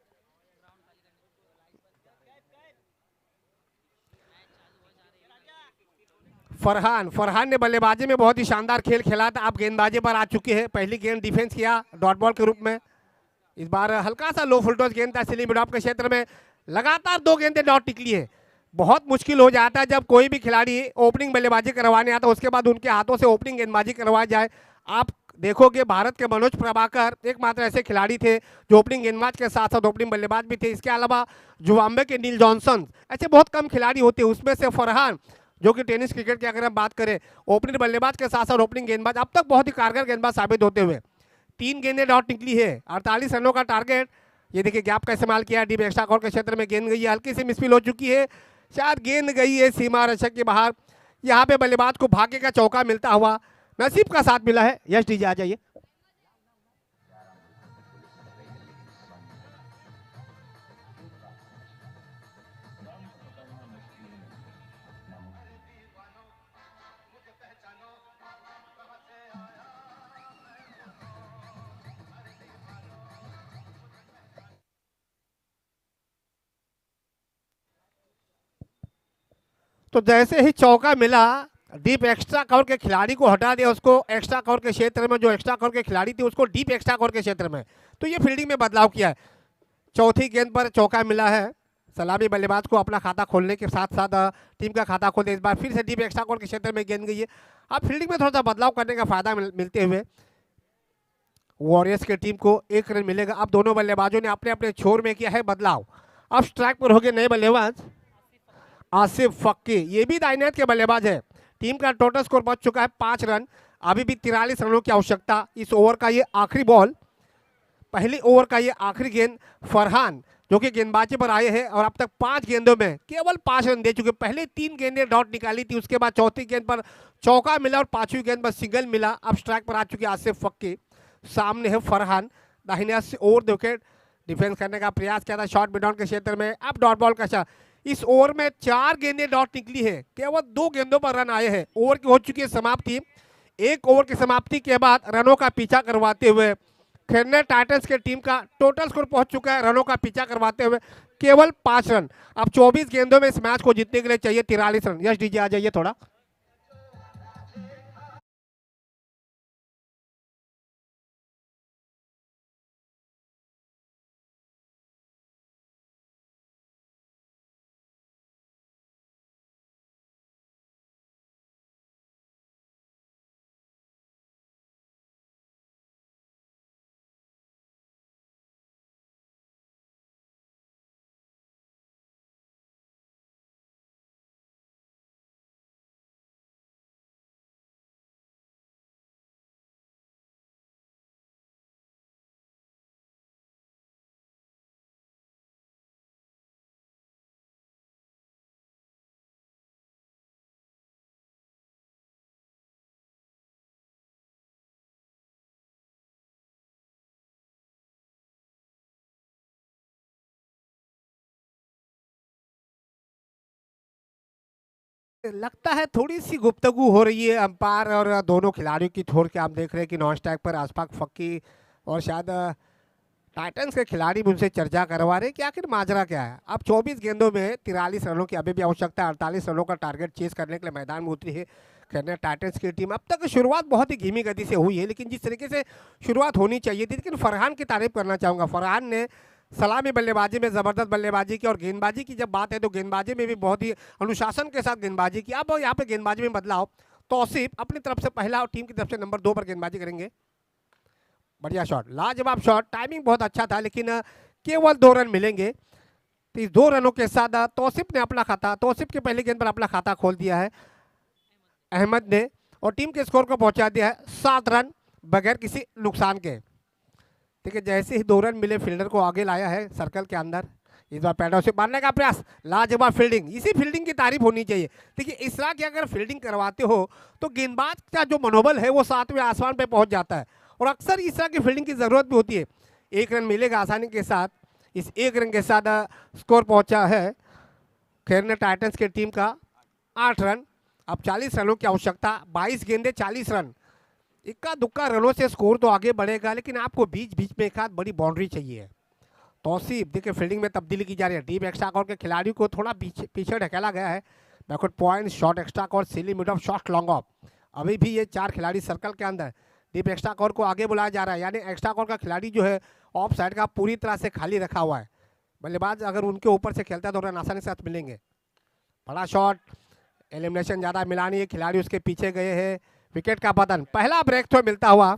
Speaker 1: फरहान ने बल्लेबाजी में बहुत ही शानदार खेल खेला था, अब गेंदबाजी पर आ चुके हैं। पहली गेंद डिफेंस किया डॉट बॉल के रूप में, इस बार हल्का सा लो फुलटॉस गेंद था स्लिम मिड ऑफ के क्षेत्र में। लगातार 2 गेंदें डॉट निकली है। बहुत मुश्किल हो जाता है जब कोई भी खिलाड़ी ओपनिंग बल्लेबाजी करवाने आता है उसके बाद उनके हाथों से ओपनिंग गेंदबाजी करवाई जाए। आप देखोगे भारत के मनोज प्रभाकर एकमात्र ऐसे खिलाड़ी थे जो ओपनिंग गेंदबाज के साथ साथ ओपनिंग बल्लेबाज भी थे। इसके अलावा जुम्बावे के नील जॉनसन, ऐसे बहुत कम खिलाड़ी होते हैं। उसमें से फरहान जो कि टेनिस क्रिकेट की अगर हम बात करें ओपनिंग बल्लेबाज के साथ साथ ओपनिंग गेंदबाज, अब तक बहुत ही कारगर गेंदबाज साबित होते हुए। 3 गेंदें डॉट निकली है, 48 रनों का टारगेट। ये देखिए गैप का इस्तेमाल किया, डीप एक्स्ट्रा कॉर्नर के क्षेत्र में गेंद गई है, हल्की सी मिसफील हो चुकी है, शायद गेंद गई है सीमा रक्षक के बाहर। यहाँ पे बल्लेबाज को भाग्य का चौका मिलता हुआ, नसीब का साथ मिला है। यश डीजे आ जाइए। तो जैसे ही चौका मिला, डीप एक्स्ट्रा कवर के खिलाड़ी को हटा दिया, उसको एक्स्ट्रा कवर के क्षेत्र में, जो एक्स्ट्रा कवर के खिलाड़ी थे उसको डीप एक्स्ट्रा कवर के क्षेत्र में। तो ये फील्डिंग में बदलाव किया है। चौथी गेंद पर चौका मिला है, सलामी बल्लेबाज को अपना खाता खोलने के साथ साथ टीम का खाता खोलते। इस बार फिर से डीप एक्स्ट्रा कवर के क्षेत्र में गेंद गई है। अब फील्डिंग में थोड़ा सा बदलाव करने का फायदा मिलते हुए वॉरियर्स की टीम को 1 रन मिलेगा। अब दोनों बल्लेबाजों ने अपने अपने छोर में किया है बदलाव। अब स्ट्राइक पर हो गए नए बल्लेबाज आसिफ फक्की, ये भी दाहिने के बल्लेबाज है। टीम का टोटल स्कोर पहुंच चुका है 5 रन। अभी भी 43 रनों की आवश्यकता। इस ओवर का ये आखिरी बॉल, पहली ओवर का ये आखिरी गेंद। फरहान जो कि गेंदबाजी पर आए हैं और अब तक 5 गेंदों में केवल 5 रन दे चुके। पहले 3 गेंदें डॉट निकाली थी, उसके बाद चौथी गेंद पर चौका मिला और 5वीं गेंद पर सिंगल मिला। अब स्ट्राइक पर आ चुके आसिफ फक्की, सामने है फरहान। दाहिने से ओवर विकेट डिफेंस करने का प्रयास किया था शॉर्ट मिड ऑन के क्षेत्र में। अब डॉट बॉल का शॉट। इस ओवर में 4 गेंदें डॉट निकली है, केवल 2 गेंदों पर रन आए हैं। ओवर की हो चुकी है समाप्ति। 1 ओवर की समाप्ति के बाद रनों का पीछा करवाते हुए खेलने टाइटंस के टीम का टोटल स्कोर पहुंच चुका है, रनों का पीछा करवाते हुए केवल 5 रन। अब 24 गेंदों में इस मैच को जीतने के लिए चाहिए 43 रन। यश डीजे आ जाइए थोड़ा। लगता है थोड़ी सी गुफ्तगू हो रही है अंपायर और दोनों खिलाड़ियों की छोड़ के। आप देख रहे हैं कि नॉन स्ट्राइक पर आसपाक फक्की और शायद टाइटंस के खिलाड़ी भी उनसे चर्चा करवा रहे हैं कि आखिर माजरा क्या है। अब 24 गेंदों में 43 रनों की अभी भी आवश्यकता है। 48 रनों का टारगेट चेस करने के लिए मैदान में उतरी है खेलने टाइटंस की टीम। अब तक शुरुआत बहुत ही धीमी गति से हुई है, लेकिन जिस तरीके से शुरुआत होनी चाहिए थी। लेकिन फरहान की तारीफ करना चाहूँगा। फरहान ने सलामी बल्लेबाजी में ज़बरदस्त बल्लेबाजी की और गेंदबाजी की जब बात है तो गेंदबाजी में भी बहुत ही अनुशासन के साथ गेंदबाजी की। अब यहाँ पे गेंदबाजी में बदलाव, तौसीफ अपनी तरफ से पहला और टीम की तरफ से नंबर 2 पर गेंदबाजी करेंगे। बढ़िया शॉट, लाजवाब शॉट, टाइमिंग बहुत अच्छा था, लेकिन केवल 2 रन मिलेंगे। तो इस 2 रनों के साथ तौसीफ ने अपना खाता, तौसीफ की पहली गेंद पर अपना खाता खोल दिया है अहमद ने और टीम के स्कोर को पहुंचा दिया है 7 रन बगैर किसी नुकसान के। ठीक है, जैसे ही 2 रन मिले फील्डर को आगे लाया है सर्कल के अंदर। इस बार पैडो से मारने का प्रयास, लाजवाब फील्डिंग, इसी फील्डिंग की तारीफ होनी चाहिए। देखिए इस तरह की अगर फील्डिंग करवाते हो तो गेंदबाज का जो मनोबल है वो 7वें आसमान पे पहुंच जाता है और अक्सर इस तरह की फील्डिंग की ज़रूरत भी होती है। 1 रन मिलेगा आसानी के साथ। इस एक रन के साथ स्कोर पहुंचा है खेरने टाइटंस की टीम का 8 रन। अब 40 रनों की आवश्यकता, 22 गेंदे 40 रन। इक्का दुक्का रनों से स्कोर तो आगे बढ़ेगा, लेकिन आपको बीच बीच में एक आध बड़ी बाउंड्री चाहिए। तौसीफ देखिए फील्डिंग में तब्दीली की जा रही है। डीप एक्स्ट्रा कॉर्ड के खिलाड़ियों को थोड़ा पीछे ढकेला गया है। Backward point, short extra cord, silly mid off, short long off. अभी भी ये 4 खिलाड़ी सर्कल के अंदर। डीप एक्स्ट्रा कॉर्ड को आगे बुलाया जा रहा है, यानी एक्स्ट्रा कॉर्ड का खिलाड़ी जो है ऑफ साइड का पूरी तरह से खाली रखा हुआ है। बल्लेबाज अगर उनके ऊपर से खेलता है तो रन आसानी से साथ मिलेंगे। बड़ा शॉट, एलिमिनेशन ज़्यादा मिला नहीं है, खिलाड़ी उसके पीछे गए हैं। विकेट का पतन, पहला ब्रेक थ्रो मिलता हुआ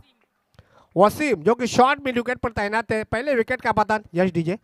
Speaker 1: वसीम जो कि शॉर्ट मिड विकेट पर तैनात है। पहले विकेट का पतन। यश डीजे।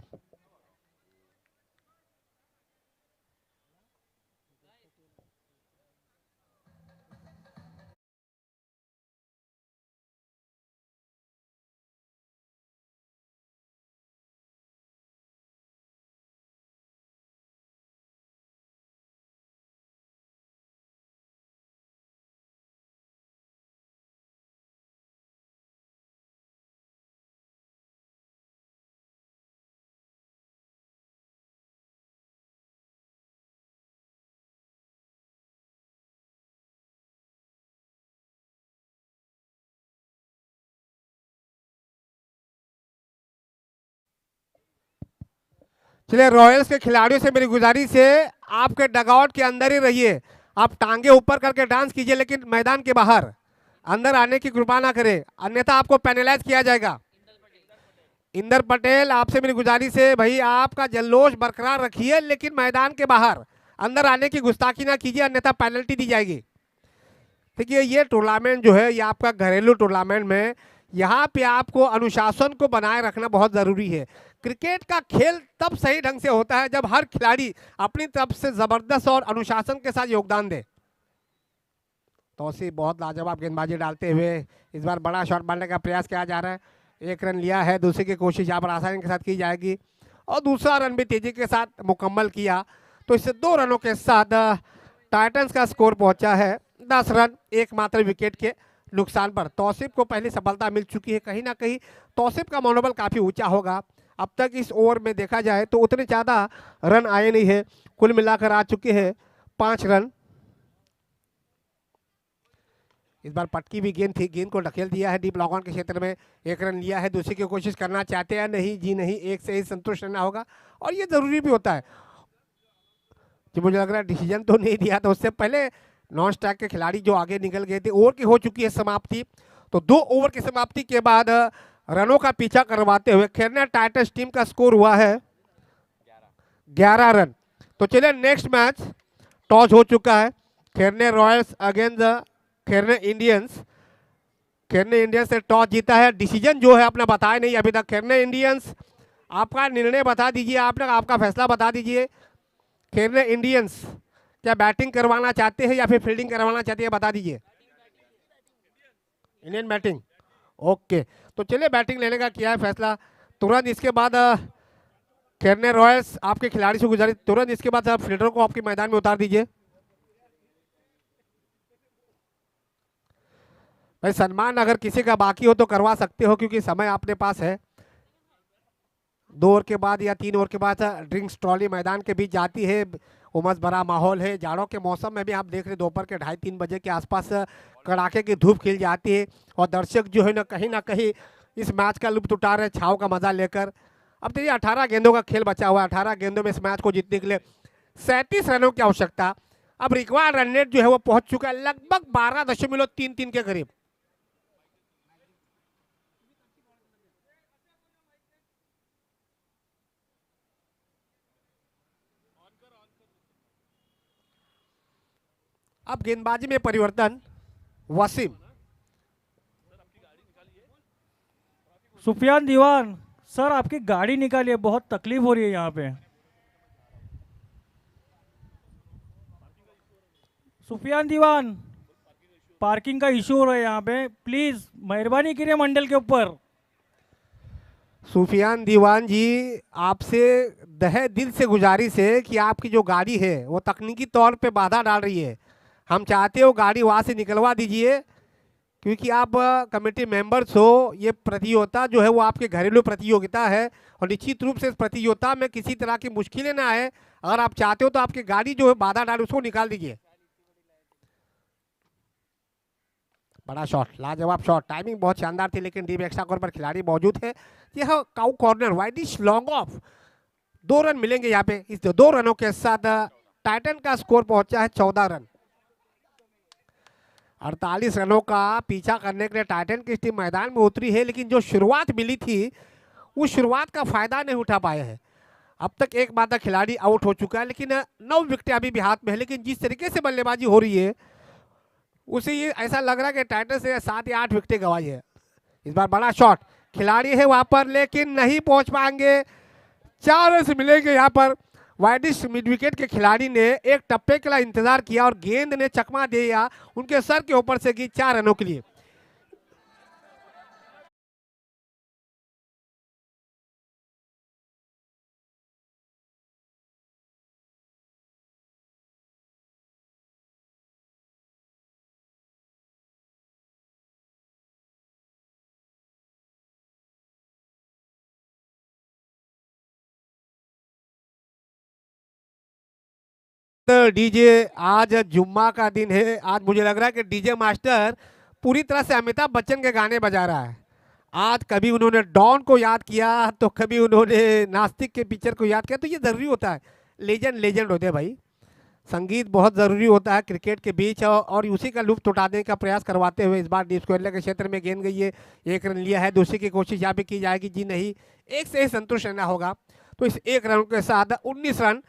Speaker 1: चलिए रॉयल्स के खिलाड़ियों से मेरी गुजारिश है, आपके डगआउट के अंदर ही रहिए। आप टांगे ऊपर करके डांस कीजिए, लेकिन मैदान के बाहर अंदर आने की कृपा ना करें, अन्यथा आपको पेनलाइज किया जाएगा। इंदर पटेल, आपसे मेरी गुजारिश है भाई, आपका जल्लोश बरकरार रखिए, लेकिन मैदान के बाहर अंदर आने की गुस्ताखी ना कीजिए, अन्यथा पेनल्टी दी जाएगी। देखिए ये टूर्नामेंट जो है ये आपका घरेलू टूर्नामेंट में, यहाँ पे आपको अनुशासन को बनाए रखना बहुत ज़रूरी है। क्रिकेट का खेल तब सही ढंग से होता है जब हर खिलाड़ी अपनी तरफ से ज़बरदस्त और अनुशासन के साथ योगदान दे। तौसीफ बहुत लाजवाब गेंदबाजी डालते हुए इस बार बड़ा शॉट मारने का प्रयास किया जा रहा है। 1 रन लिया है, दूसरी की कोशिश यहाँ पर आसानी के साथ की जाएगी और दूसरा रन भी तेजी के साथ मुकम्मल किया। तो इससे 2 रनों के साथ टाइटंस का स्कोर पहुंचा है 10 रन, एकमात्र विकेट के नुकसान पर। तौसीफ को पहली सफलता मिल चुकी है। कहीं ना कहीं तौसीफ का मनोबल काफ़ी ऊंचा होगा। अब तक इस ओवर में देखा जाए तो उतने ज़्यादा रन आए नहीं है, कुल मिलाकर आ चुके हैं 5 रन। इस बार पटकी भी गेंद थी, गेंद को ढकेल दिया है डीप लॉन्ग ऑन के क्षेत्र में। 1 रन लिया है, दूसरी की कोशिश करना चाहते हैं, नहीं जी नहीं, एक से ही संतुष्ट रहना होगा और ये ज़रूरी भी होता है। जो मुझे लग रहा है डिसीजन तो नहीं दिया था, उससे पहले नॉन स्ट्राइक के खिलाड़ी जो आगे निकल गए थे। ओवर की हो चुकी है समाप्ति, तो 2 ओवर की समाप्ति के बाद रनों का पीछा करवाते हुए खेरने टाइटंस टीम का स्कोर हुआ है 11 रन। तो चलिए नेक्स्ट मैच, टॉस हो चुका है खेरने रॉयल्स अगेंस्ट खेरने इंडियंस। खेरने इंडियंस से टॉस जीता है। डिसीजन जो है अपना बताया नहीं अभी तक। खेरने इंडियंस, आपका निर्णय बता दीजिए, आपने आपका फैसला बता दीजिए। खेरने इंडियंस क्या बैटिंग करवाना चाहते हैं या फिर फील्डिंग करवाना चाहते हैं, बता दीजिए। Indian batting, okay. तो चलिए बैटिंग लेने का किया है फैसला। तुरंत इसके बाद खेरने रॉयल्स आपके खिलाड़ी से गुजारिश, तुरंत इसके बाद आप फील्डर को आपके मैदान में उतार दीजिए। भाई सम्मान अगर किसी का बाकी हो तो करवा सकते हो, क्योंकि समय आपके पास है। 2 ओवर के बाद या 3 ओवर के बाद ड्रिंक्स ट्रॉली मैदान के बीच जाती है। उमस भरा माहौल है, जाड़ों के मौसम में भी आप देख रहे दोपहर के 2:30-3 बजे के आसपास कड़ाके की धूप खिल जाती है और दर्शक जो है ना कहीं इस मैच का लुत्फ उठा रहे, छाव का मजा लेकर। अब देखिए 18 गेंदों का खेल बचा हुआ है। 18 गेंदों में इस मैच को जीतने के लिए 37 रनों की आवश्यकता। अब रिक्वायर्ड रन रेट जो है वो पहुंच चुका है लगभग 12.33 के करीब। अब गेंदबाजी में परिवर्तन, वसीम।
Speaker 2: सुफियान दीवान सर, आपकी गाड़ी निकालिए, बहुत तकलीफ हो रही है यहाँ पे। सुफियान दीवान, पार्किंग का इशू हो रहा है यहाँ पे, प्लीज मेहरबानी करिए मंडल के ऊपर।
Speaker 1: सुफियान दीवान जी, आपसे दहे दिल से गुजारिश है कि आपकी जो गाड़ी है वो तकनीकी तौर पे बाधा डाल रही है। हम चाहते हो गाड़ी वहाँ से निकलवा दीजिए, क्योंकि आप कमेटी मेंबर्स हो, ये प्रतियोगिता जो है वो आपके घरेलू प्रतियोगिता है और निश्चित रूप से इस प्रतियोगिता में किसी तरह की मुश्किलें ना आए। अगर आप चाहते हो तो आपकी गाड़ी जो है बाधा डाल उसको निकाल दीजिए। बड़ा शॉट, लाजवाब शॉट, टाइमिंग बहुत शानदार थी, लेकिन डीप एक्स्ट्रा कॉर्नर पर खिलाड़ी मौजूद है। यह cow corner widish long off, 2 run मिलेंगे यहाँ पे। इस 2 रनों के साथ टाइटन का स्कोर पहुंचा है 14 रन। 48 रनों का पीछा करने के लिए टाइटन की टीम मैदान में उतरी है, लेकिन जो शुरुआत मिली थी उस शुरुआत का फायदा नहीं उठा पाए हैं। अब तक एक मात्र खिलाड़ी आउट हो चुका है, लेकिन 9 विकेटें अभी भी हाथ में है। लेकिन जिस तरीके से बल्लेबाजी हो रही है उसे ये ऐसा लग रहा है कि टाइटन से 7 या 8 विकेटें गंवाई है। इस बार बड़ा शॉट, खिलाड़ी है वहां पर लेकिन नहीं पहुंच पाएंगे। 4 रन मिलेंगे यहाँ पर। वाइडिश मिड विकेट के खिलाड़ी ने एक टप्पे के लिए इंतजार किया और गेंद ने चकमा दिया उनके सर के ऊपर से की 4 रनों के लिए। डीजे, आज जुम्मा का दिन है। आज मुझे लग रहा है कि डीजे मास्टर पूरी तरह से अमिताभ बच्चन के गाने बजा रहा है। आज कभी उन्होंने डॉन को याद किया तो कभी उन्होंने नास्तिक के पिक्चर को याद किया। तो ये ज़रूरी होता है, लेजेंड लेजेंड होते हैं भाई। संगीत बहुत ज़रूरी होता है क्रिकेट के बीच, और उसी का लुत्फ उठाने का प्रयास करवाते हुए इस बार डीप स्क्वायर के क्षेत्र में गेंद गई है। 1 रन लिया है, दूसरी की कोशिश यहाँ पे की जाएगी। जी नहीं, एक से ही संतुष्ट रहना होगा। तो इस 1 रन के साथ 19 रन,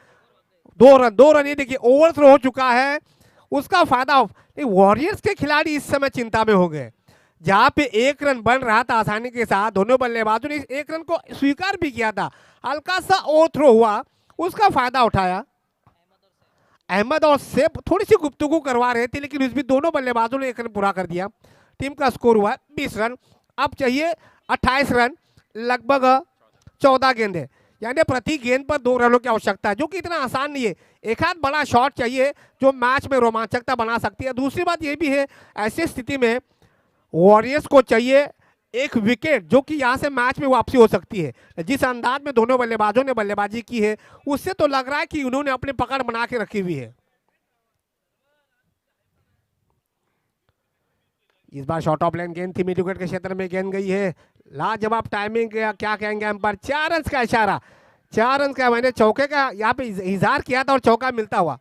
Speaker 1: 2 रन ये देखिए ओवर थ्रो हो चुका है, उसका फायदा। वॉरियर्स के खिलाड़ी इस समय चिंता में हो गए। जहां पे 1 रन बन रहा था आसानी के साथ, दोनों बल्लेबाजों ने इस 1 रन को स्वीकार भी किया था। हल्का सा ओवर थ्रो हुआ, उसका फायदा उठाया। अहमद और सेफ थोड़ी सी गुफ्तगू करवा रहे थे, लेकिन उसमें दोनों बल्लेबाजों ने 1 रन पूरा कर दिया। टीम का स्कोर हुआ 20 रन। अब चाहिए 28 रन, लगभग 14 गेंदें, यानी प्रति गेंद पर 2 रनों की आवश्यकता है, जो कि इतना आसान नहीं है। एक आध बड़ा शॉट चाहिए जो मैच में रोमांचकता बना सकती है। दूसरी बात यह भी है, ऐसी स्थिति में वॉरियर्स को चाहिए 1 विकेट, जो कि यहां से मैच में वापसी हो सकती है। जिस अंदाज में दोनों बल्लेबाजों ने बल्लेबाजी की है, उससे तो लग रहा है कि उन्होंने अपनी पकड़ बना के रखी हुई है। इस बार शॉर्ट ऑफ लाइन गेंद थी, मिड विकेट के क्षेत्र में गेंद गई है। लाजवाब टाइमिंग, क्या कहेंगे हम पर। 4 रन का इशारा, 4 रन का मैंने चौके का यहाँ पे इजहार किया था और चौका मिलता हुआ।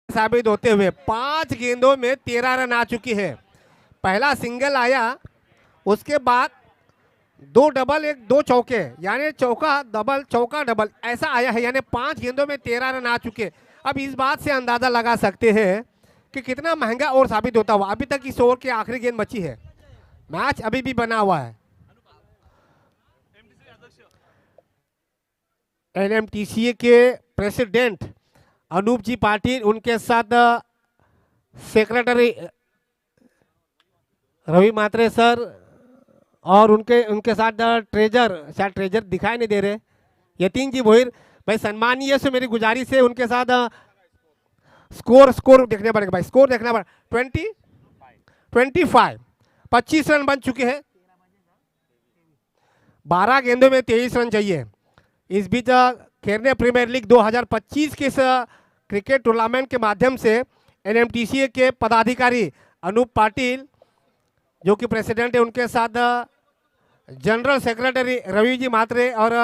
Speaker 1: साबित होते हुए 5 गेंदों में 13 रन आ चुकी है। पहला सिंगल आया, उसके बाद 2 डबल 2 चौके, यानी चौका डबल चौका डबल ऐसा आया है, यानी 5 गेंदों में 13 रन आ चुके। अब इस बात से अंदाजा लगा सकते हैं कि कितना महंगा ओवर साबित होता हुआ। अभी तक इस ओवर की आखिरी गेंद बची है, मैच अभी भी बना हुआ है। एनएमटीसीए के प्रेसिडेंट अनूप जी पाटिल, उनके साथ सेक्रेटरी रवि मात्रे सर, और उनके साथ ट्रेजर, शायद ट्रेजर दिखाई नहीं दे रहे, यतीन जी भोईर भाई। सम्मानीय से मेरी गुजारिश है, उनके साथ स्कोर देखने पड़ेगा भाई, स्कोर देखना पड़ेगा। 25 रन बन चुके हैं। 12 गेंदों में 23 रन चाहिए। इस बीच खेरने प्रीमियर लीग 2025 के इस क्रिकेट टूर्नामेंट के माध्यम से एनएमटीसीए के पदाधिकारी अनूप पाटिल, जो कि प्रेसिडेंट है, उनके साथ जनरल सेक्रेटरी रवि जी मात्रे और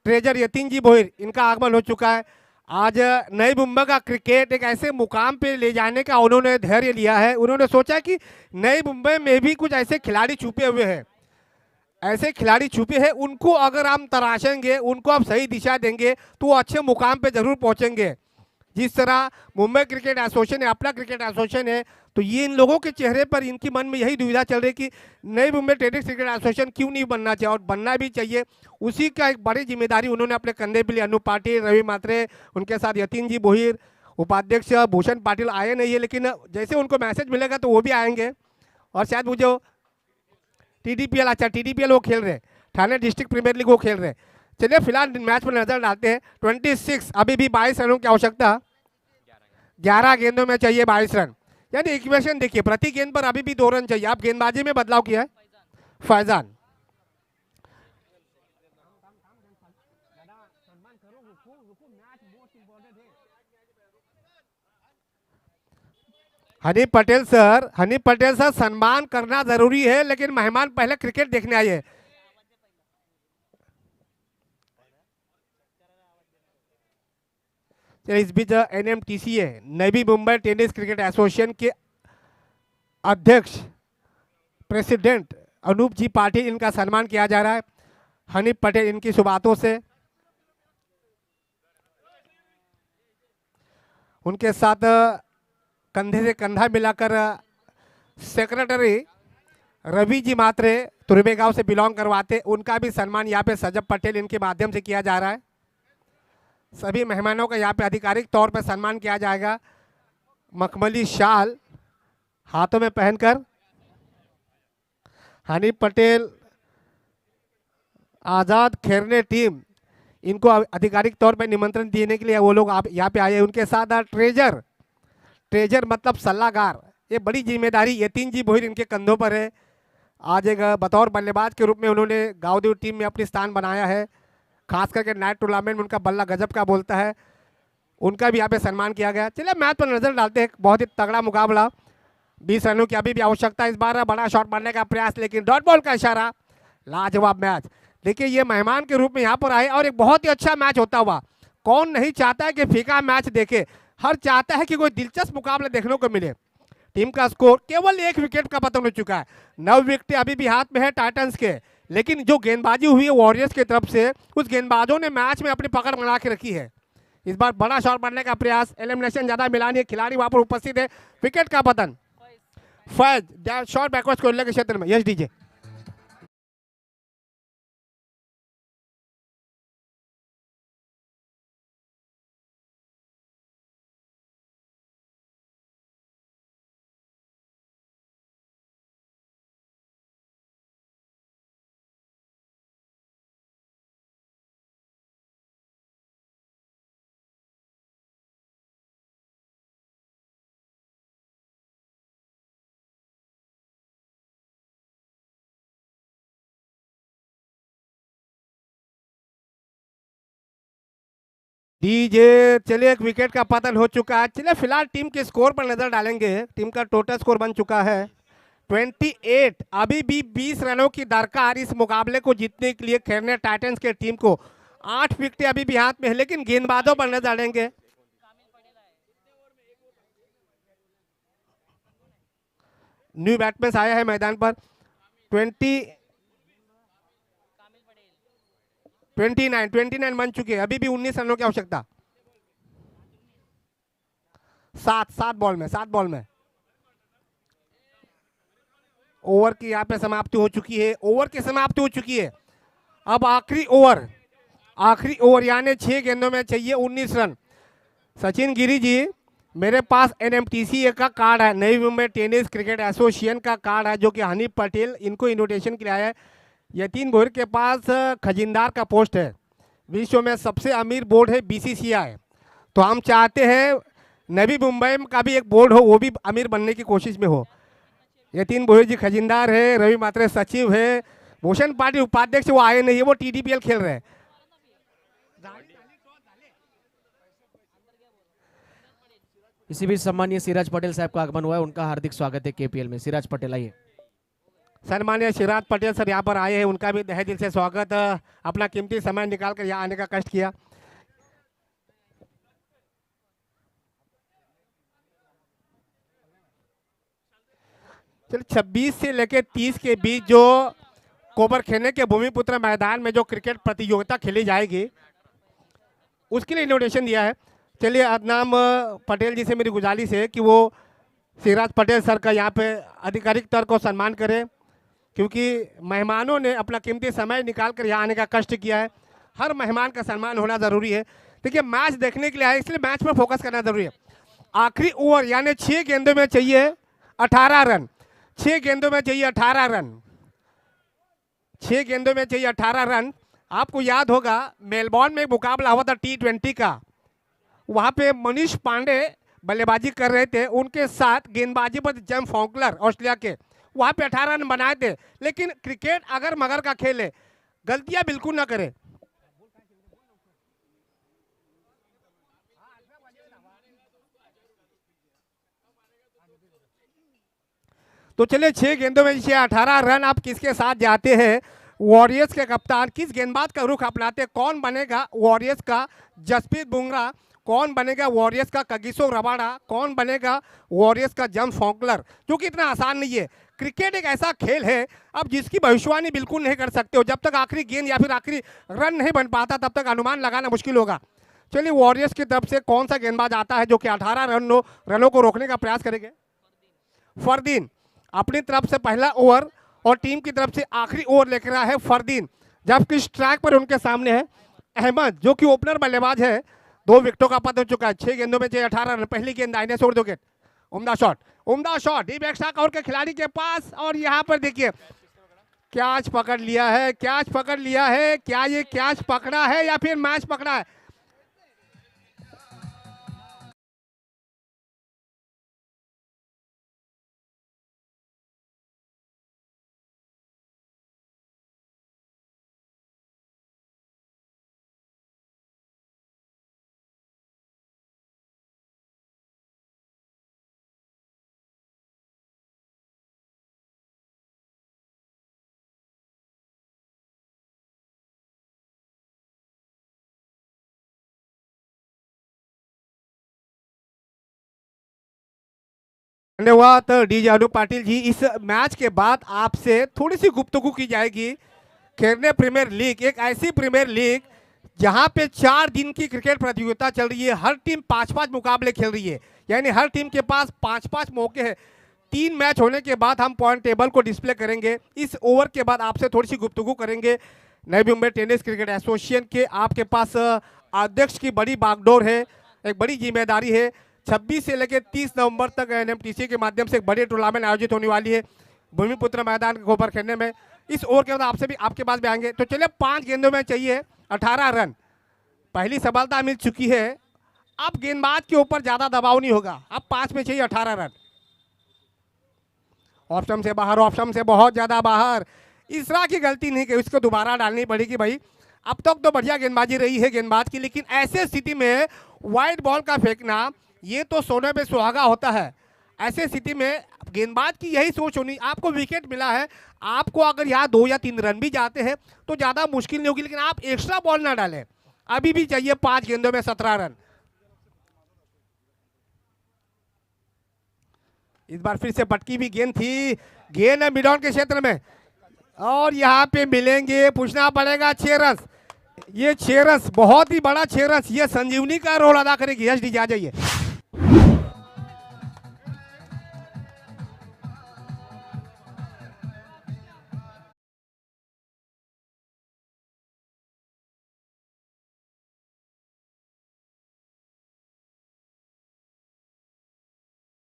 Speaker 1: ट्रेजर यतीन जी भोईर, इनका आगमन हो चुका है। आज नई मुंबई का क्रिकेट एक ऐसे मुकाम पे ले जाने का उन्होंने धैर्य लिया है। उन्होंने सोचा कि नई मुंबई में भी कुछ ऐसे खिलाड़ी छुपे हुए हैं, ऐसे खिलाड़ी छुपे हैं, उनको अगर हम तराशेंगे, उनको आप सही दिशा देंगे तो वो अच्छे मुकाम पे जरूर पहुंचेंगे। जिस तरह मुंबई क्रिकेट एसोसिएशन है, अपना क्रिकेट एसोसिएशन है, तो ये इन लोगों के चेहरे पर, इनकी मन में यही दुविधा चल रही कि नई मुंबई टेनिस क्रिकेट एसोसिएशन क्यों नहीं बनना चाहिए, और बनना भी चाहिए। उसी का एक बड़ी जिम्मेदारी उन्होंने अपने कंधे पे ली। अनूप पाटिल, रवि मात्रे, उनके साथ यतीन जी बोहिर, उपाध्यक्ष भूषण पाटिल आए नहीं है, लेकिन जैसे उनको मैसेज मिलेगा तो वो भी आएंगे। और शायद वो जो TDPL, अच्छा TDPL वो खेल रहे, ठाणे डिस्ट्रिक्ट प्रीमियर लीग वो खेल रहे। चलिए फिलहाल मैच पर नजर डालते हैं। 26, अभी भी 22 रनों की आवश्यकता, 11 गेंदों में चाहिए 22 रन। यानी इक्वेशन देखिए, प्रति गेंद पर अभी भी 2 रन चाहिए। आप गेंदबाजी में बदलाव किया है फैजान। हनीफ पटेल सर, सम्मान करना जरूरी है, लेकिन मेहमान पहले क्रिकेट देखने आए हैं। इस बीच NMTCA, Navi Mumbai tennis cricket association के अध्यक्ष प्रेसिडेंट अनूप जी पाटिल, इनका सम्मान किया जा रहा है हनीफ पटेल इनकी शुरुआतों से। उनके साथ कंधे से कंधा मिलाकर सेक्रेटरी रवि जी मात्रे, तुरबे गांव से बिलोंग करवाते, उनका भी सम्मान यहाँ पे सजब पटेल इनके माध्यम से किया जा रहा है। सभी मेहमानों का यहाँ पे आधिकारिक तौर पर सम्मान किया जाएगा। मखमली शाल हाथों में पहनकर हनीफ पटेल, आज़ाद खेरने टीम, इनको आधिकारिक तौर पर निमंत्रण देने के लिए वो लोग आप यहाँ पे आए हैं। उनके साथ ट्रेजर मतलब सलाहकार, ये बड़ी जिम्मेदारी यतीन जी बोहिर इनके कंधों पर है। आज एक बतौर बल्लेबाज के रूप में उन्होंने गांवदेव टीम में अपनी स्थान बनाया है। खास करके नाइट टूर्नामेंट में उनका बल्ला गजब का बोलता है, उनका भी यहाँ पे सम्मान किया गया। चलिए मैच पर नजर डालते हैं। बहुत ही तगड़ा मुकाबला, 20 रनों की अभी भी आवश्यकता। इस बार बड़ा शॉट मारने का प्रयास, लेकिन डॉट बॉल का इशारा। लाजवाब मैच। देखिए ये मेहमान के रूप में यहाँ पर आए और एक बहुत ही अच्छा मैच होता हुआ। कौन नहीं चाहता है कि फीका मैच देखे, हर चाहता है कि कोई दिलचस्प मुकाबला देखने को मिले। टीम का स्कोर केवल 1 विकेट का पतन हो चुका है। 9 विकेट अभी भी हाथ में है टाइटंस के, लेकिन जो गेंदबाजी हुई है वॉरियर्स की तरफ से, उस गेंदबाजों ने मैच में अपनी पकड़ बना के रखी है। इस बार बड़ा शॉट मारने का प्रयास, एलिमिनेशन ज्यादा मिला नहीं, खिलाड़ी वहां पर उपस्थित है। विकेट का पतन, फैज शॉट बैकवर्ड स्कोर के क्षेत्र में। Yes DJ. डीजे, चलिए एक विकेट का पतन हो चुका है। चलिए फिलहाल टीम के स्कोर पर नजर डालेंगे। टीम का टोटल स्कोर बन चुका है 28। अभी भी 20 रनों की दरकार इस मुकाबले को जीतने के लिए खेरने टाइटंस के टीम को। 8 विकेट अभी भी हाथ में है, लेकिन गेंदबाजों पर नजर डालेंगे। न्यू बैट्समैन आया है मैदान पर। 29 बन चुके हैं। अभी भी 19 रनों की आवश्यकता। 7 बॉल में ओवर की यहाँ पे समाप्ति हो चुकी है। ओवर की समाप्ति हो चुकी है। अब आखिरी ओवर यानी 6 गेंदों में चाहिए 19 रन। सचिन गिरी जी, मेरे पास NMTCA का कार्ड है, नई मुंबई टेनिस क्रिकेट एसोसिएशन का कार्ड है, जो कि हनीफ पटेल इनको इन्विटेशन के लिए आया है। यतीन बोहिर के पास खजिंदार का पोस्ट है। विश्व में सबसे अमीर बोर्ड है BCCI। तो हम चाहते हैं नवी मुंबई का भी एक बोर्ड हो, वो भी अमीर बनने की कोशिश में हो। यतीन बोहिर जी खजिंदार है, रवि मात्रे सचिव है, भूषण पाटिल उपाध्यक्ष, वो आए नहीं है, वो TDPL खेल रहे हैं।
Speaker 3: इसी बीच सम्मानीय सिराज पटेल साहब का आगमन हुआ है, उनका हार्दिक स्वागत है KPL में। सिराज पटेल आइए।
Speaker 1: सम्मानीय सिराज पटेल सर यहाँ पर आए हैं, उनका भी तहे दिल से स्वागत। अपना कीमती समय निकालकर यहाँ आने का कष्ट किया। चलिए 26 से लेकर 30 के बीच जो कोबर खेने के भूमिपुत्र मैदान में जो क्रिकेट प्रतियोगिता खेली जाएगी, उसके लिए इन्विटेशन दिया है। चलिए अदनाम पटेल जी से मेरी गुजारिश है कि वो सिराज पटेल सर का यहाँ पे आधिकारिक तौर को सम्मान करें, क्योंकि मेहमानों ने अपना कीमती समय निकाल कर यहाँ आने का कष्ट किया है। हर मेहमान का सम्मान होना ज़रूरी है। देखिए मैच देखने के लिए आए, इसलिए मैच पर फोकस करना ज़रूरी है। आखिरी ओवर यानी 6 गेंदों में चाहिए 18 रन, 6 गेंदों में चाहिए 18 रन, 6 गेंदों में चाहिए 18 रन। आपको याद होगा मेलबॉर्न में एक मुकाबला हुआ था T20 का, वहाँ पे मनीष पांडे बल्लेबाजी कर रहे थे, उनके साथ गेंदबाजी पर जेम फॉन्कलर ऑस्ट्रेलिया के, वहाँ पे 18 रन बनाए थे। लेकिन क्रिकेट अगर मगर का खेल है, गलतियां बिल्कुल ना करें। तो चलिए 6 गेंदों में 18 रन, आप किसके साथ जाते हैं? वॉरियर्स के कप्तान किस गेंदबाज का रुख अपनाते हैं? कौन बनेगा वॉरियर्स का जसप्रीत बुमराह, कौन बनेगा वॉरियर्स का कगिसो रबाडा, कौन बनेगा वॉरियर्स का जेम फॉन्कलर? जो कि इतना आसान नहीं है। क्रिकेट एक ऐसा खेल है अब जिसकी भविष्यवाणी बिल्कुल नहीं कर सकते हो। जब तक आखिरी गेंद या फिर आखिरी रन नहीं बन पाता तब तक अनुमान लगाना मुश्किल होगा। चलिए वॉरियर्स की तरफ से कौन सा गेंदबाज आता है जो कि 18 रनों को रोकने का प्रयास करेंगे? फरदीन अपनी तरफ से पहला ओवर और टीम की तरफ से आखिरी ओवर लेकर आया है फरदीन, जबकि स्ट्राइक पर उनके सामने है अहमद जो कि ओपनर बल्लेबाज है। 2 विकेटों का पद हो चुका है। 6 गेंदों में 18 रन, पहली गेंद दाहिने से उड़ 2 विकेट। उम्दा शॉट डीप एक्स्ट्रा कवर के खिलाड़ी के पास, और यहाँ पर देखिए कैच पकड़ लिया है, कैच पकड़ लिया है। क्या ये कैच पकड़ा है या फिर मैच पकड़ा है? धन्यवाद डी जादू पाटिल जी। इस मैच के बाद आपसे थोड़ी सी गुफ्तगू की जाएगी। खेलने प्रीमियर लीग एक ऐसी प्रीमियर लीग जहां पे 4 दिन की क्रिकेट प्रतियोगिता चल रही है। हर टीम 5-5 मुकाबले खेल रही है, यानी हर टीम के पास 5-5 मौके हैं। 3 मैच होने के बाद हम पॉइंट टेबल को डिस्प्ले करेंगे। इस ओवर के बाद आपसे थोड़ी सी गुफ्तगू करेंगे। नई मुंबई टेनिस क्रिकेट एसोसिएशन के आपके पास अध्यक्ष की बड़ी बागडोर है, एक बड़ी जिम्मेदारी है। 26 से लेकर 30 नवंबर तक एनएमटीसी के माध्यम से एक बड़ी टूर्नामेंट आयोजित होने वाली है भूमिपुत्र मैदान के ऊपर खेलने में। इस ओवर के बाद आपसे भी आपके पास भी आएंगे। तो चलिए 5 गेंदों में चाहिए 18 रन, पहली सफलता मिल चुकी है। अब गेंदबाज के ऊपर ज्यादा दबाव नहीं होगा। अब 5 में चाहिए 18 रन। ऑप्शन से बाहर, ऑप्शन से बहुत ज्यादा बाहर। इसरा की गलती नहीं की, उसको दोबारा डालनी पड़ेगी भाई। अब तक तो बढ़िया गेंदबाजी रही है गेंदबाज की, लेकिन ऐसे स्थिति में वाइड बॉल का फेंकना ये तो सोने पे सुहागा होता है। ऐसे स्थिति में गेंदबाज की यही सोच होनी, आपको विकेट मिला है, आपको अगर यहाँ 2 या 3 रन भी जाते हैं तो ज़्यादा मुश्किल नहीं होगी, लेकिन आप एक्स्ट्रा बॉल ना डालें। अभी भी चाहिए 5 गेंदों में 17 रन। इस बार फिर से पटकी भी गेंद थी, गेंद है मिड ऑन के क्षेत्र में, और यहाँ पे मिलेंगे, पूछना पड़ेगा 6 रन। ये 6 रन बहुत ही बड़ा 6 रन, ये संजीवनी का रोल अदा करेगी। यश डी आ जाइए।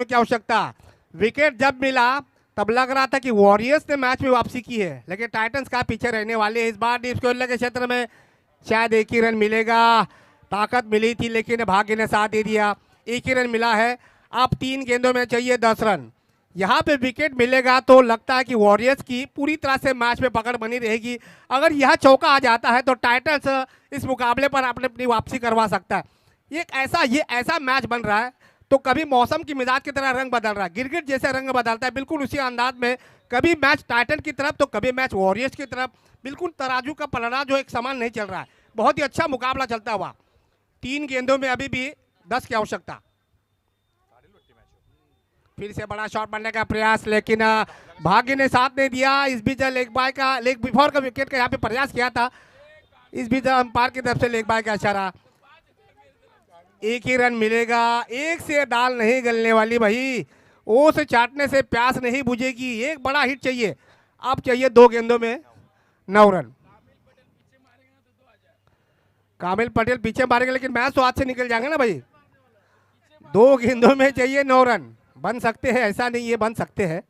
Speaker 1: क्या आवश्यकता, विकेट जब मिला तब लग रहा था कि वॉरियर्स ने मैच में वापसी की है, लेकिन टाइटंस का पीछे रहने वाले हैं। इस बार डीप स्कोर के क्षेत्र में शायद 1 ही रन मिलेगा। ताकत मिली थी लेकिन भाग्य ने साथ दे दिया, 1 ही रन मिला है। अब 3 गेंदों में चाहिए 10 रन। यहाँ पे विकेट मिलेगा तो लगता है कि वॉरियर्स की पूरी तरह से मैच में पकड़ बनी रहेगी। अगर यह चौका आ जाता है तो टाइटंस इस मुकाबले पर अपनी वापसी करवा सकता है। ये ऐसा मैच बन रहा है तो कभी मौसम की मिजाज की तरह रंग बदल रहा है, गिरगिट जैसे रंग बदलता है, बिल्कुल उसी अंदाज में कभी मैच टाइटन की तरफ तो कभी मैच वॉरियर्स की तरफ। बिल्कुल तराजू का पलड़ा जो एक समान नहीं चल रहा है। बहुत ही अच्छा मुकाबला चलता हुआ। 3 गेंदों में अभी भी 10 की आवश्यकता। फिर से बड़ा शॉट बनने का प्रयास, लेकिन भाग्य ने साथ नहीं दिया। इस बीच लेग बिफोर का विकेट का यहाँ पे प्रयास किया था। इस बीच अंपायर की तरफ से लेग बाय का इशारा। एक ही रन मिलेगा, एक से दाल नहीं गलने वाली भाई, ओ से चाटने से प्यास नहीं बुझेगी। एक बड़ा हिट चाहिए, अब चाहिए 2 गेंदों में 9 रन। कामिल पटेल पीछे मारेंगे लेकिन मैच तो हाथ से निकल जाएंगे ना भाई। 2 गेंदों में चाहिए 9 रन, बन सकते हैं, ऐसा नहीं है, बन सकते हैं।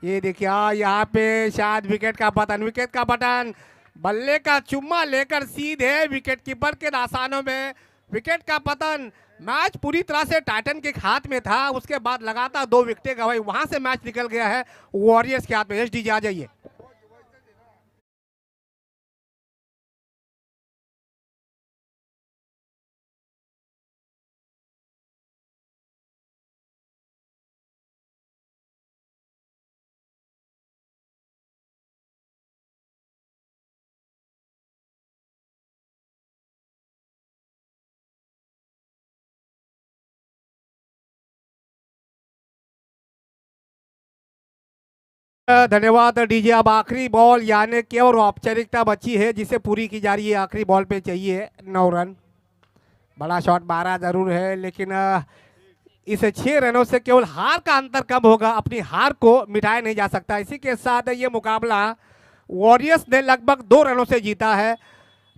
Speaker 1: ये देखिए यहाँ पे शायद विकेट का पतन, विकेट का पतन, बल्ले का चुम्मा लेकर सीधे विकेट कीपर के दासानों में विकेट का पतन। मैच पूरी तरह से टाइटन के हाथ में था, उसके बाद लगातार 2 विकेटें गंवाई, वहां से मैच निकल गया है वॉरियर्स के हाथ में। एसडी आ जाइए। धन्यवाद डीजे। अब आखिरी बॉल यानी कि और औपचारिकता बची है जिसे पूरी की जा रही है। आखिरी बॉल पे चाहिए 9 रन। बड़ा शॉट मारा जरूर है लेकिन इस 6 रनों से केवल हार का अंतर कम होगा, अपनी हार को मिटाया नहीं जा सकता। इसी के साथ ये मुकाबला वॉरियर्स ने लगभग 2 रनों से जीता है।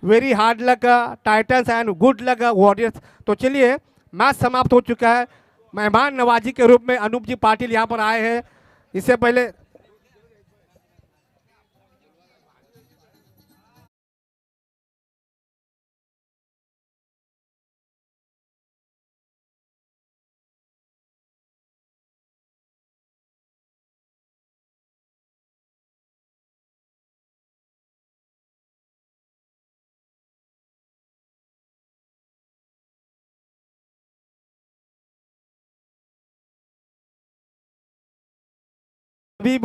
Speaker 1: Very hard luck Titans and good luck warriors. तो चलिए मैच समाप्त हो चुका है। मेहमान नवाजी के रूप में अनूप जी पाटिल यहाँ पर आए हैं। इससे पहले अभी